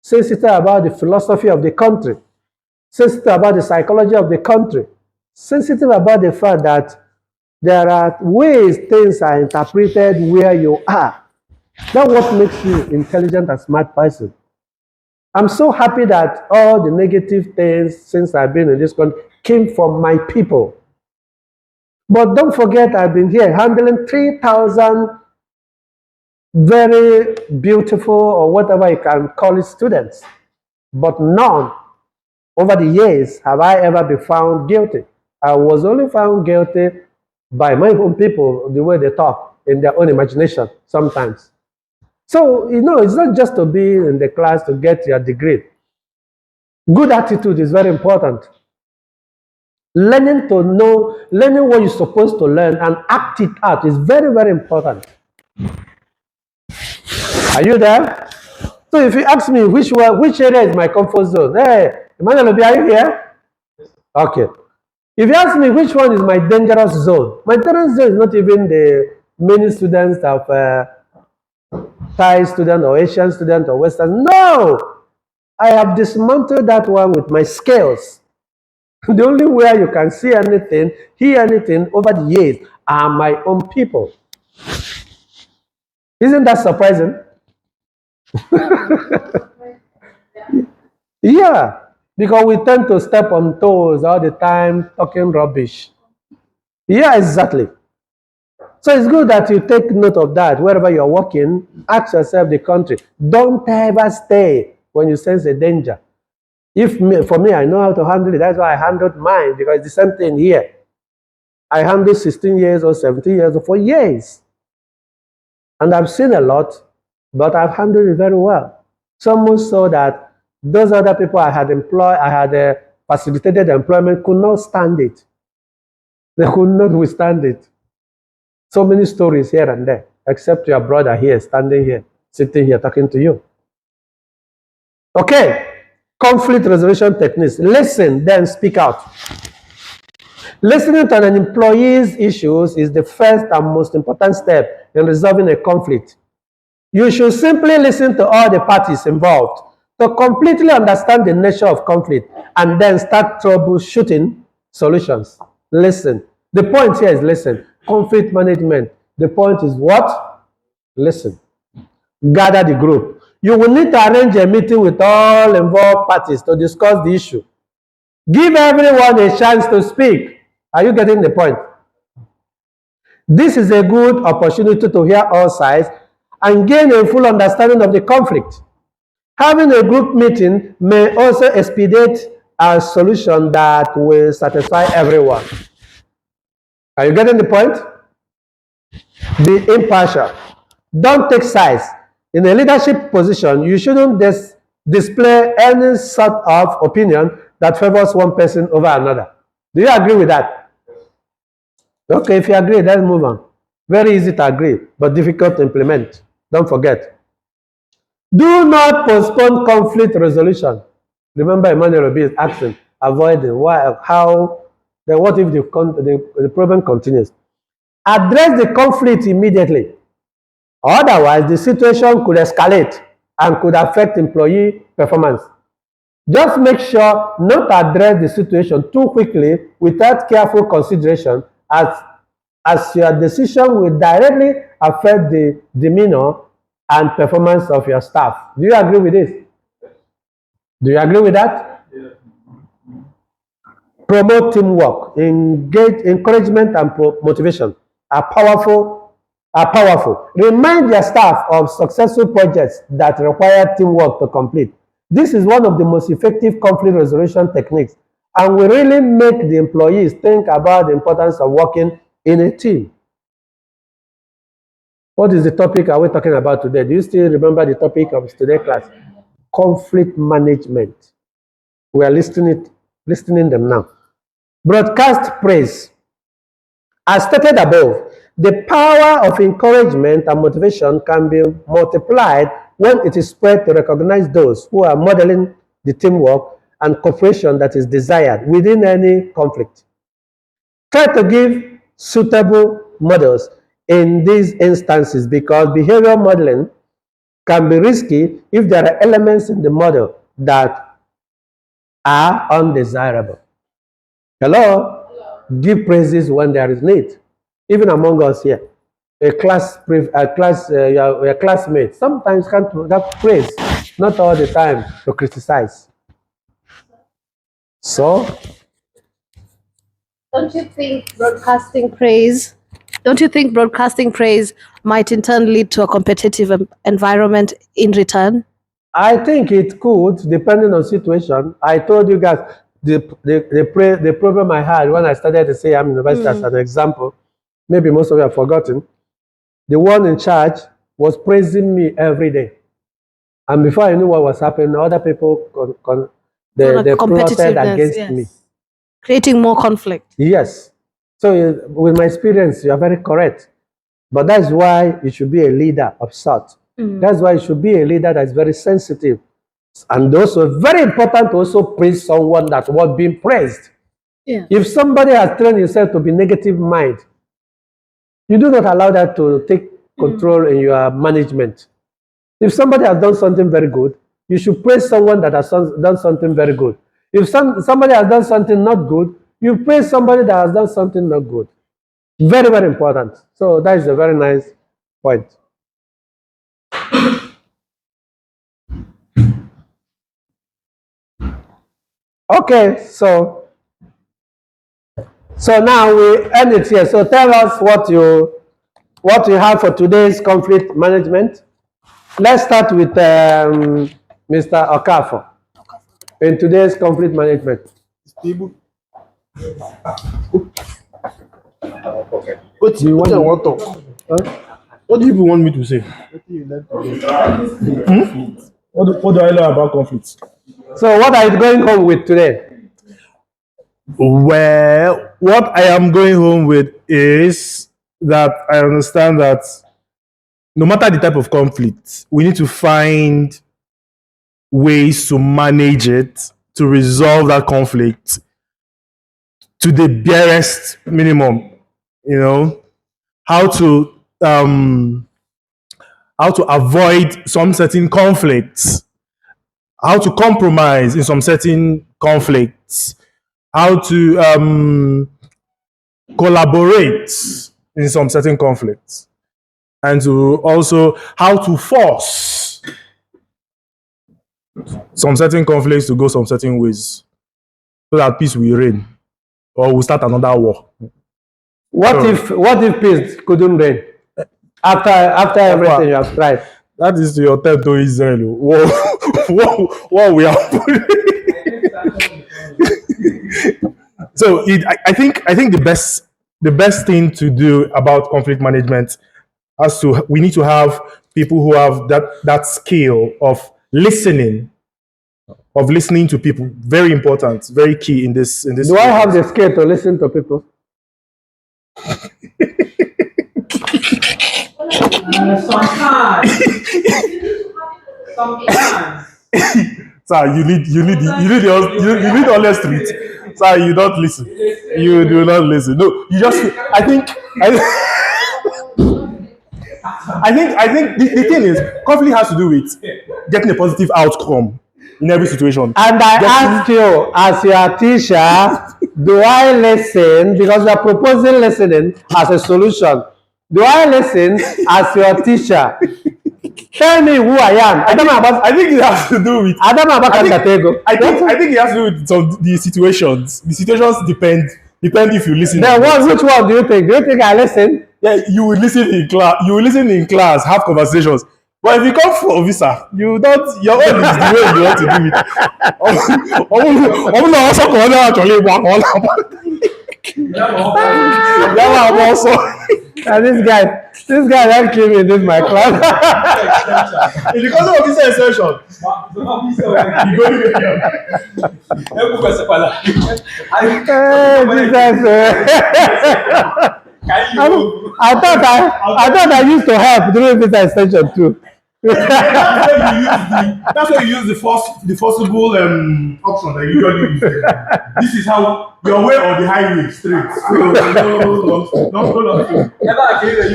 sensitive about the philosophy of the country, sensitive about the psychology of the country, sensitive about the fact that there are ways things are interpreted where you are. That's what makes you intelligent and smart person. I'm so happy that all the negative things since I've been in this country came from my people. But don't forget, I've been here handling 3,000 very beautiful, or whatever you can call it, students. but none over the years have I ever been found guilty. I was only found guilty by my own people, the way they talk in their own imagination sometimes. So, it's not just to be in the class to get your degree. Good attitude is very important. Learning what you're supposed to learn and act it out is very, very important. Are you there? So if you ask me which area is my comfort zone, hey, Emmanuel Obi, are you here? Okay. If you ask me which one is my dangerous zone, my dangerous zone is not even the many students of Thai student or Asian student or Western. No! I have dismantled that one with my scales. The only way you can see anything, hear anything over the years are my own people. Isn't that surprising? Yeah, because we tend to step on toes all the time, talking rubbish. Yeah, exactly. So it's good that you take note of that. Wherever you're working, ask yourself the country. Don't ever stay when you sense a danger. For me, I know how to handle it. That's why I handled mine, because it's the same thing here. I handled 16 years or 17 years or for years. And I've seen a lot, but I've handled it very well. So much so that those other people I had facilitated employment could not stand it. They could not withstand it. So many stories here and there, except your brother here, standing here, sitting here, talking to you. Okay, conflict resolution techniques. Listen, then speak out. Listening to an employee's issues is the first and most important step in resolving a conflict. You should simply listen to all the parties involved to completely understand the nature of conflict and then start troubleshooting solutions. Listen. The point here is listen. Conflict management. The point is what? Listen. Gather the group. You will need to arrange a meeting with all involved parties to discuss the issue. Give everyone a chance to speak. Are you getting the point? This is a good opportunity to hear all sides and gain a full understanding of the conflict. Having a group meeting may also expedite a solution that will satisfy everyone. Are you getting the point? Be impartial. Don't take sides. In a leadership position, you shouldn't display any sort of opinion that favors one person over another. Do you agree with that? Okay, if you agree, let's move on. Very easy to agree, but difficult to implement. Don't forget. Do not postpone conflict resolution. Remember, Emmanuel Obi is asking, avoiding. Why? How? Then what if the problem continues? Address the conflict immediately. Otherwise, the situation could escalate and could affect employee performance. Just make sure not to address the situation too quickly without careful consideration, as your decision will directly affect the demeanor and performance of your staff. Do you agree with this? Do you agree with that? Yeah. Promote teamwork. Encouragement and motivation are powerful. Remind your staff of successful projects that require teamwork to complete. This is one of the most effective conflict resolution techniques, and will really make the employees think about the importance of working in a team. What is the topic are we talking about today? Do you still remember the topic of today's class? Conflict management. We are listening them now. Broadcast praise. As stated above, the power of encouragement and motivation can be multiplied when it is spread to recognize those who are modeling the teamwork and cooperation that is desired within any conflict. Try to give suitable models in these instances, because behavior modeling can be risky if there are elements in the model that are undesirable. Hello? Give praises when there is need. Even among us here, your classmate sometimes can't have praise, not all the time to criticize. So, Don't you think broadcasting praise might in turn lead to a competitive environment in return? I think it could, depending on situation. I told you guys the problem I had when I started the CAM University as an example. Maybe most of you have forgotten. The one in charge was praising me every day. And before I knew what was happening, other people they plotted against me. Creating more conflict. Yes. So with my experience, you are very correct. But that's why you should be a leader of sort. That's why you should be a leader that is very sensitive. And also very important to also praise someone that was being praised. Yeah. If somebody has trained yourself to be negative mind, you do not allow that to take control in your management. If somebody has done something very good, you should praise someone that has done something very good. If somebody has done something not good, you praise somebody that has done something not good. Very, very important. So that is a very nice point. Okay, so now we end it here. So tell us what you have for today's conflict management. Let's start with Mr. Okafor in today's conflict management. What do you want to talk? What do you want me to say? What do I know about conflicts? So what are you going home with today? Well, what I am going home with is that I understand that no matter the type of conflict, we need to find ways to manage it, to resolve that conflict to the barest minimum. You know, how to avoid some certain conflicts, how to compromise in some certain conflicts, how to collaborate in some certain conflicts, and to also how to force some certain conflicts to go some certain ways so that peace will reign, or we'll start another war. What if peace couldn't reign after everything you have tried? That is to your turn to Israel. What we are So I think the best thing to do about conflict management we need to have people who have that skill of listening to people. Very important, very key in this. Do I have the skill to listen to people? Sometimes. Sometimes. Sir, you need honest truth. Sir, you don't listen. You do not listen. No, you just. I think the thing is, conflict has to do with getting a positive outcome in every situation. And I ask you, as your teacher, do I listen? Because you are proposing listening as a solution. Do I listen as your teacher? Tell me who I am. I think it has to do with. I think it has to do with the situations. The situations depend if you listen. Then which one do you think? Do you think I listen? Yeah, you will listen in class. You will listen in class, have conversations. But if you come for visa, you don't. Your own is the way you want to do it. And this guy don't kill me in this my class. It's because of visa exception. I thought I used to help during visa extension too. That's why you use the forcible option that you usually use. This is how your way or the highway straight. So Never agree to use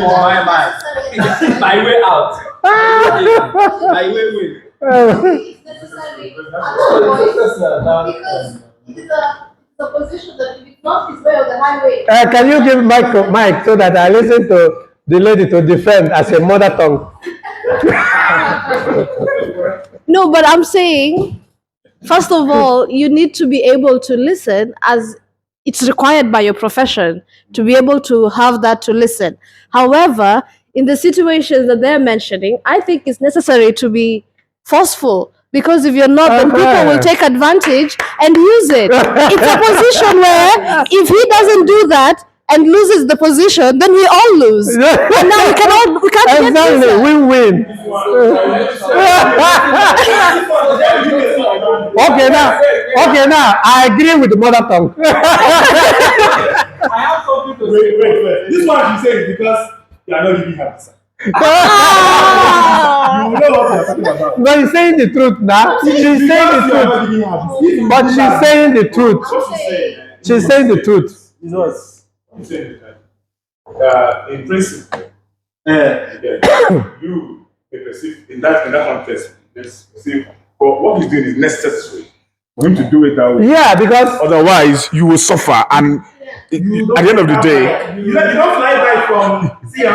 my way out. My way in. It's necessary. Because it is a position that if it's not his way or the highway. Can you give mic so that I listen to the lady to defend as a mother tongue? No, but I'm saying, first of all, you need to be able to listen, as it's required by your profession to be able to have that to listen. However, in the situations that they're mentioning, I think it's necessary to be forceful. Because if you're not, then people will take advantage and use it. It's a position where if he doesn't do that and loses the position, then we all lose. And now we can't Exactly, get this. win-win. Okay, now I agree with the mother tongue. I have something to say. Wait. This one she said because you are not giving her answer. Ah! You know what we are talking about. No, he's saying the truth now. She's saying Because the you are truth. not giving her answer. But she's saying the truth. What she's saying. She's saying the truth. Is what? I'm saying that in principle, you may perceive in that context, let's see, but what he's doing is necessary for him to do it that way. Yeah, because Otherwise, you will suffer. And at the end of the day, you don't fly back from they go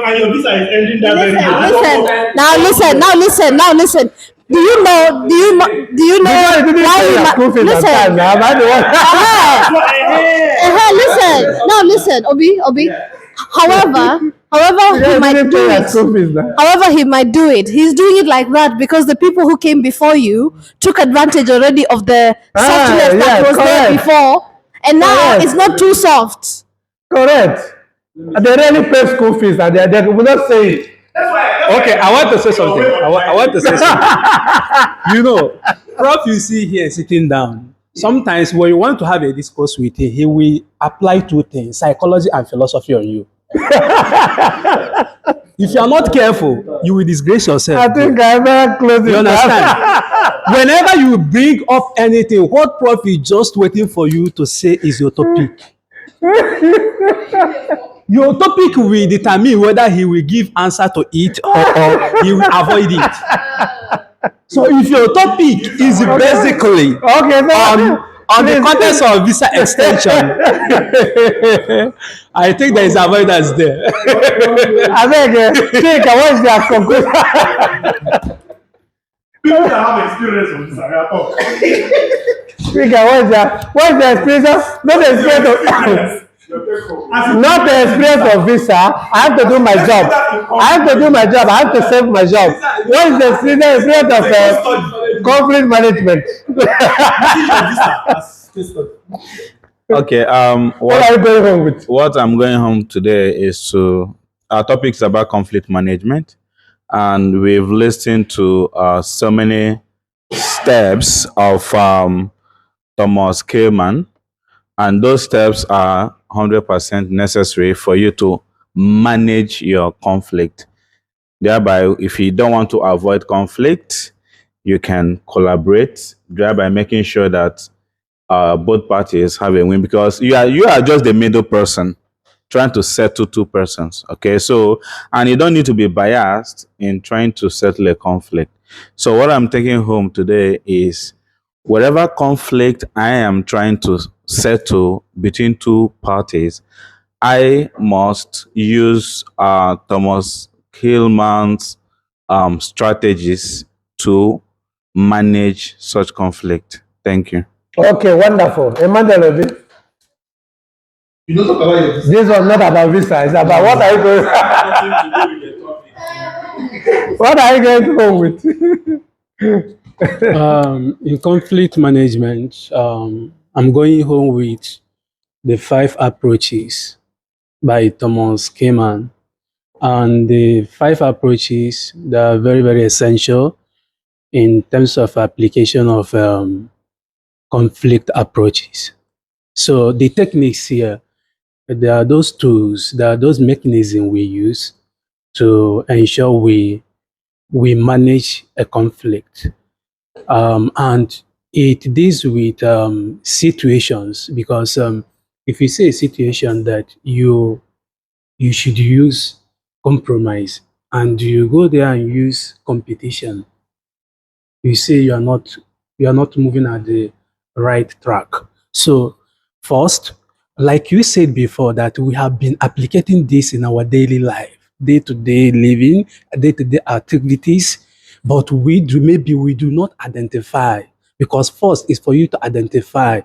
and your visa is ending that very day. Now listen. Do you know because he didn't why pay we your school fees on time now. Am I the one? Listen, Obi. However, he might do it. However, he might do it. He's doing it like that because the people who came before you took advantage already of the softness that was there before, and now it's not too soft. Correct. And they really pay school fees, and they will not say it. Okay, I want to say something. I want to say something. You know, Prof, you see here sitting down. Sometimes when you want to have a discourse with him, he will apply two things, psychology and philosophy on you. If you are not careful, you will disgrace yourself. I think I better close it. You understand? Whenever you bring up anything, what Prof is just waiting for you to say is your topic. Your topic will determine whether he will give answer to it or he will avoid it. So if your topic is basically on the context of visa extension, I think there is avoidance there. I beg, think what is their conclusion? People that have experience on this area talk. Think what is the experience? Not the experience of visa. I have to do my job. I have to save my job. What is the experience of conflict management? Okay. What are you going home with? What I'm going home today is to our topics about conflict management, and we've listened to so many steps of Thomas Kehlmann, and those steps are 100% necessary for you to manage your conflict. Thereby, if you don't want to avoid conflict, you can collaborate, thereby making sure that both parties have a win, because you are just the middle person trying to settle two persons. Okay, so, and you don't need to be biased in trying to settle a conflict. So what I'm taking home today is whatever conflict I am trying to settle between two parties, I must use Thomas Kehlmann's strategies to manage such conflict. Thank you. Okay, wonderful. Emmanuel, You don't talk about your visa. this was not about visa. It's about what are you going. What are you going home with? In conflict management, I'm going home with the 5 approaches by Thomas Kehlmann. And the 5 approaches that are very, very essential in terms of application of conflict approaches. So the techniques here, there are those tools, there are those mechanisms we use to ensure we manage a conflict. And it deals with situations, because if you say a situation that you should use compromise and you go there and use competition, you say you are not moving at the right track. So first, like you said before, that we have been applicating this in our daily life, day-to-day living, day-to-day activities, but maybe we do not identify, because first is for you to identify,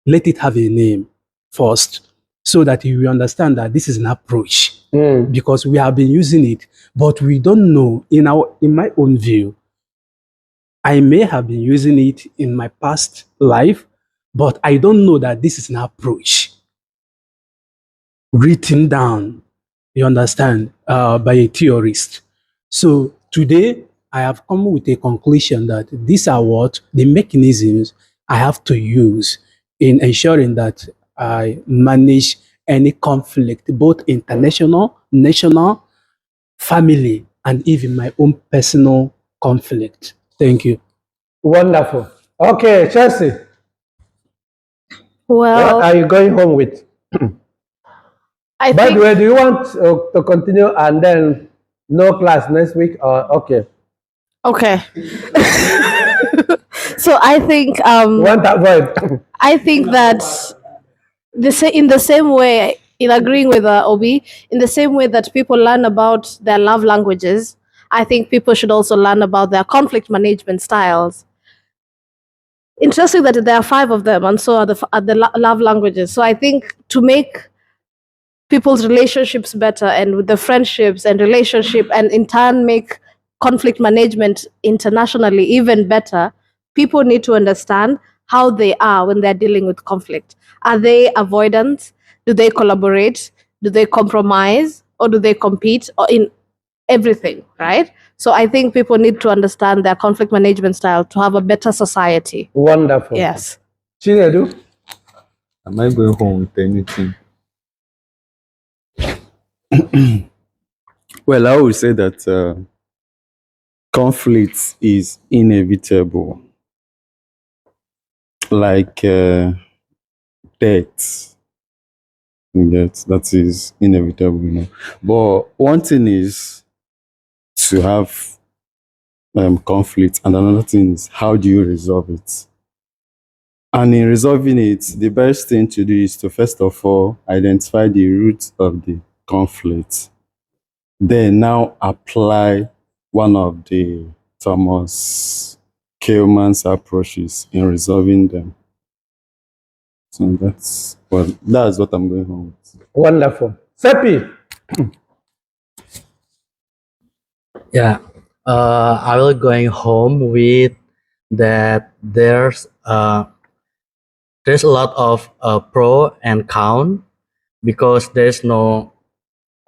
let it have a name first. so that you will understand that this is an approach Mm. because we have been using it, but we don't know. In my own view, I may have been using it in my past life, but I don't know that this is an approach written down, you understand, by a theorist. So today, I have come with a conclusion that these are what the mechanisms I have to use in ensuring that I manage any conflict, both international, national, family, and even my own personal conflict. Thank you. Wonderful. Okay, Chelsea, what Well, are you going home with? I By the think way, do you want to continue and then no class next week? Or okay, okay. So I think you want to avoid? I think that in the same way, in agreeing with Obi, in the same way that people learn about their love languages, I think people should also learn about their conflict management styles. Interesting that there are 5 of them, and so are the love languages. So I think to make people's relationships better and with the friendships and relationship and in turn make conflict management internationally even better, people need to understand how they are when they're dealing with conflict. Are they avoidant? Do they collaborate? Do they compromise? Or do they compete? Or in everything, right? So I think people need to understand their conflict management style to have a better society. Wonderful. Yes. Chinedu? Am I going home with anything? Well, I would say that conflict is inevitable, like death. That is inevitable, you know. But one thing is to have conflict, and another thing is how do you resolve it. And in resolving it, the best thing to do is to first of all identify the root of the conflict. Then now apply one of the Thomas Kehlmann's approaches in resolving them. So that's what I'm going on with. Wonderful. Sepi? Yeah, I will going home with that. There's a lot of pro and con because there's no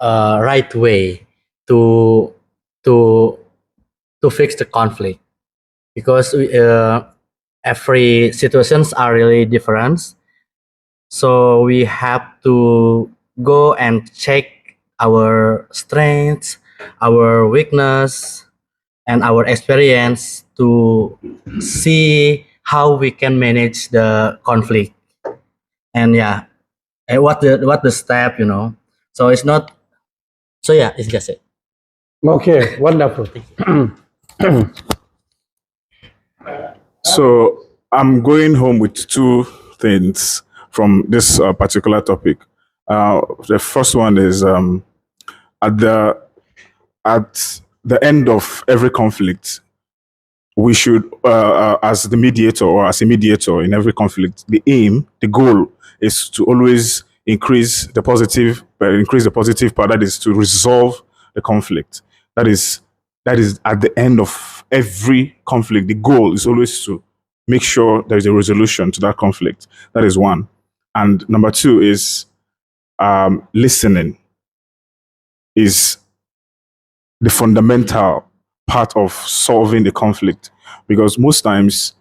right way to to to fix the conflict because every situations are really different. So we have to go and check our strengths, our weakness, and our experience to see how we can manage the conflict. And yeah, and what the step, you know. So it's not. So yeah, it's just it. Okay, wonderful. So I'm going home with two things from this particular topic. The first one is at the end of every conflict, we should, as the mediator or as a mediator in every conflict, the goal is to always increase the positive part. That is to resolve the conflict. That is at the end of every conflict. The goal is always to make sure there is a resolution to that conflict. That is one. And number two is listening is the fundamental part of solving the conflict, because most times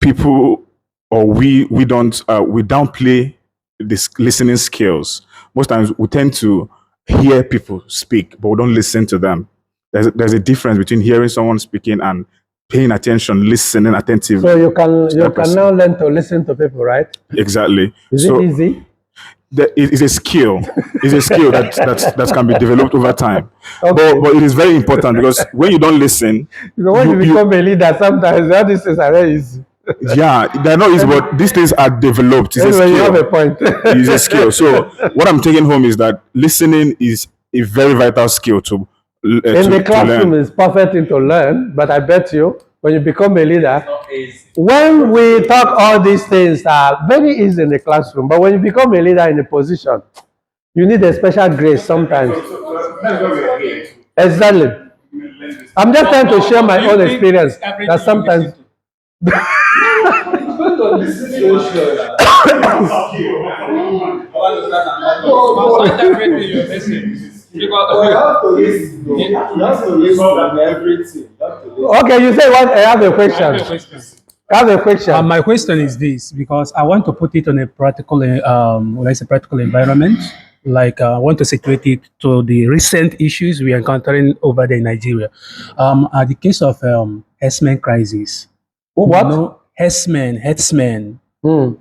people or we downplay this listening skills. Most times we tend to hear people speak, but we don't listen to them. There's a difference between hearing someone speaking and paying attention, listening attentively. So you can now learn to listen to people, right? Exactly. Is it easy? It is a skill. It's a skill that can be developed over time. Okay. But it is very important, because when you don't listen, Because when you become a leader, sometimes all these things are very easy. yeah, they're not easy, but these things are developed. It's a Anyway, skill. you have a point. It's a skill. So what I'm taking home is that listening is a very vital skill to In the classroom, it's perfect thing to learn, but I bet you, when you become a leader, when we talk all these things are very easy in the classroom, but when you become a leader in a position, you need a special grace sometimes. Exactly. I'm just trying to share my own experience that sometimes. Okay, you say what? I have a question. I have a question. My question is this, because I want to put it on a practical, let's say practical environment. Like I want to situate it to the recent issues we are encountering over there in Nigeria. At the case of herdsmen crisis. What? You know, herdsmen. Hmm.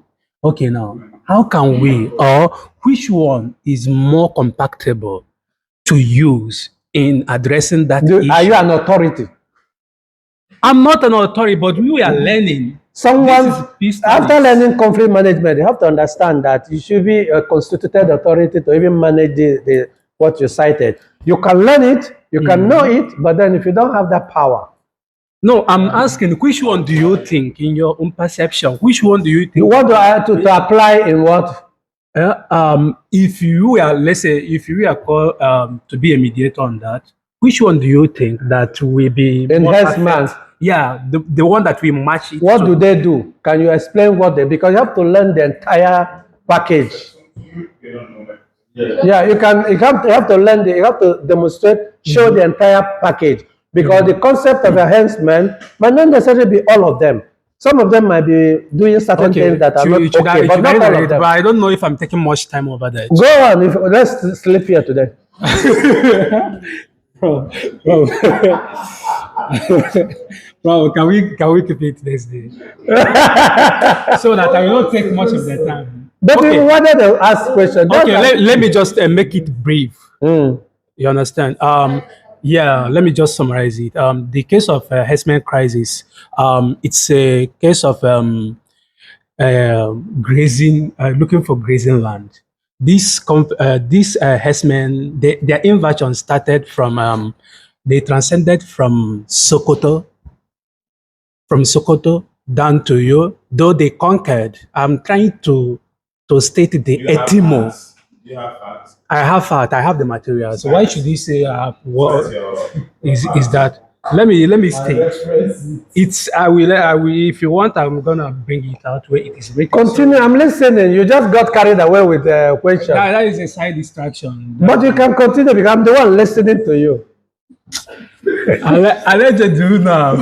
Okay, now how can we, or which one is more compatible to use in addressing that issue? Are you an authority? I'm not an authority, but we are learning. Someone, after learning conflict management, you have to understand that you should be a constituted authority to even manage the what you cited. You can learn it, you can know it, but then if you don't have that power. No, I'm asking, which one do you think, in your own perception, which one do you think? You want to apply in what? If you are, let's say, if you are called to be a mediator on that, which one do you think that will be enhancement? Yeah, the one that we match it. What do they do? Can you explain what they? Because you have to learn the entire package. Yeah, you have to learn. You have to demonstrate, show the entire package. Because the concept of enhancement might not necessarily be all of them. Some of them might be doing certain things that are not okay, but not all of them. But I don't know if I'm taking much time over that. Go on. Let's sleep here today. Bro, can we keep it next day? So that I will not take much of the time. But we wanted to ask questions. Okay, let me just make it brief. You understand? Yeah, let me just summarize it. The case of herdsmen crisis, it's a case of grazing, looking for grazing land. These herdsmen, their invasion started from, they transcended from Sokoto down to you, though they conquered. I'm trying to state the etimo. Do you have facts? I have fact. I have the materials. Why should you say what is that? Let me state. It's I will if you want, I'm gonna bring it out where it is written. Continue. I'm listening. You just got carried away with the question. That is a side distraction. But you can continue because I'm the one listening to you. I'll let you do now.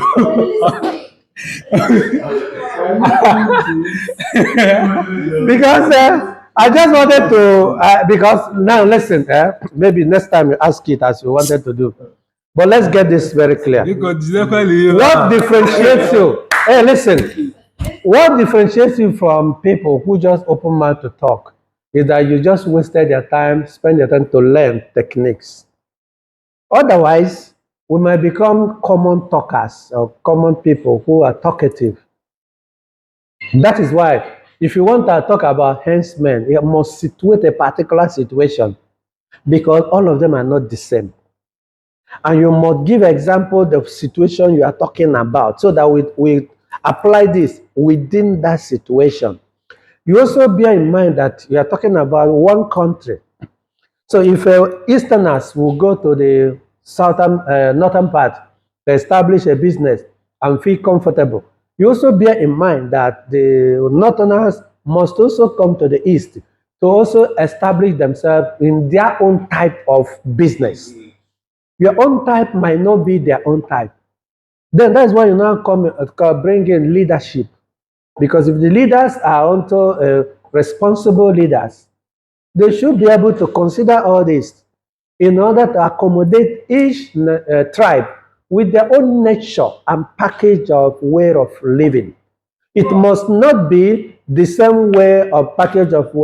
Because I just wanted to, because now listen, maybe next time you ask it as you wanted to do. But let's get this very clear. What differentiates you? Hey, listen. What differentiates you from people who just open mouth to talk is that you just wasted your time, spend your time to learn techniques. Otherwise, we might become common talkers or common people who are talkative. That is why, if you want to talk about henchmen, you must situate a particular situation because all of them are not the same. And you must give example of the situation you are talking about so that we apply this within that situation. You also bear in mind that you are talking about one country. So if Easterners will go to the northern part to establish a business and feel comfortable, you also bear in mind that the Northerners must also come to the East to also establish themselves in their own type of business. Your own type might not be their own type. Then that's why you now bring in leadership. Because if the leaders are also responsible leaders, they should be able to consider all this in order to accommodate each tribe with their own nature and package of way of living. It must not be the same way of package of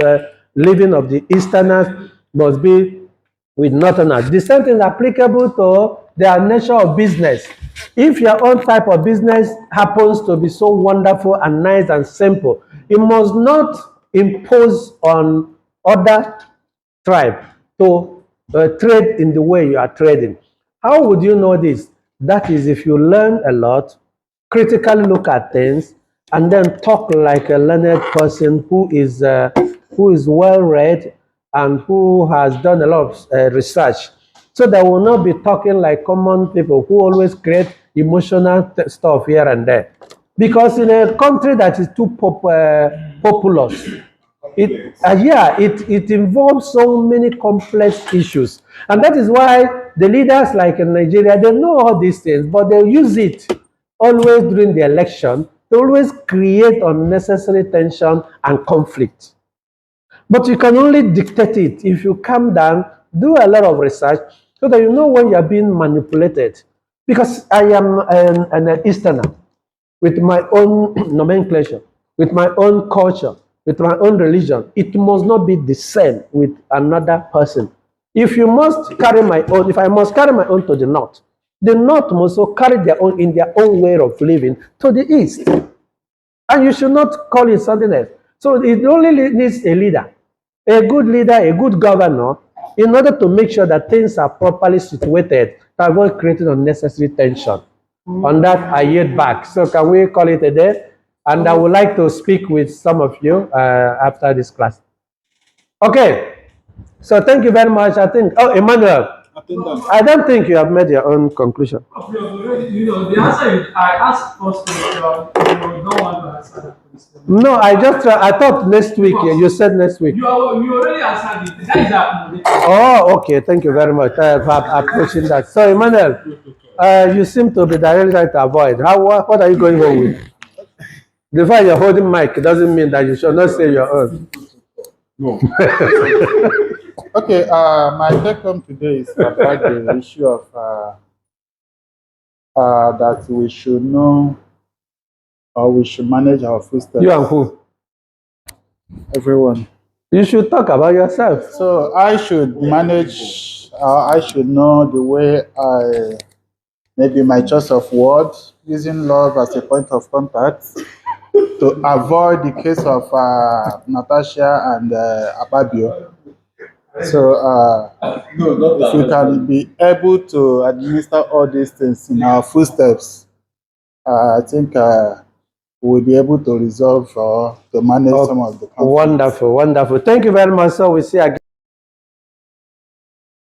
living of the Easterners must be with Northerners. The same thing is applicable to their nature of business. If your own type of business happens to be so wonderful and nice and simple, it must not impose on other tribe to trade in the way you are trading. How would you know this? That is if you learn a lot, critically look at things, and then talk like a learned person who is well read and who has done a lot of research. So that will not be talking like common people who always create emotional stuff here and there. Because in a country that is too populous, it involves so many complex issues. And that is why the leaders like in Nigeria, they know all these things, but they use it always during the election to always create unnecessary tension and conflict. But you can only dictate it if you calm down, do a lot of research, so that you know when you're being manipulated. Because I am an Easterner with my own nomenclature, with my own culture, with my own religion. It must not be the same with another person. If you must carry my own, if I must carry my own to the north must also carry their own in their own way of living to the east. And you should not call it something else. So it only needs a leader, a good leader, a good governor, in order to make sure that things are properly situated to avoid creating unnecessary tension. On that, I yield back. So can we call it a day? And I would like to speak with some of you after this class. Okay. So thank you very much. I think, Emmanuel, I don't think you have made your own conclusion. You know, the answer I asked first question, you don't want to answer that question. No, I thought next week. You said next week. You already answered it. That is that. Oh, okay. Thank you very much for approaching that. So, Emmanuel, you seem to be directly trying to avoid. What are you going on with? The fact you're holding mic doesn't mean that you should not say your own. No. Okay, my take home today is about the issue of that we should know or we should manage our footsteps. You and who? Everyone. You should talk about yourself. So I should manage, I should know the way maybe my choice of words, using love as a point of contact to avoid the case of Natasha and Ababio. So if we can be able to administer all these things in our footsteps, I think we'll be able to resolve or to manage some of the conflicts. Wonderful, wonderful. Thank you very much. So we see again.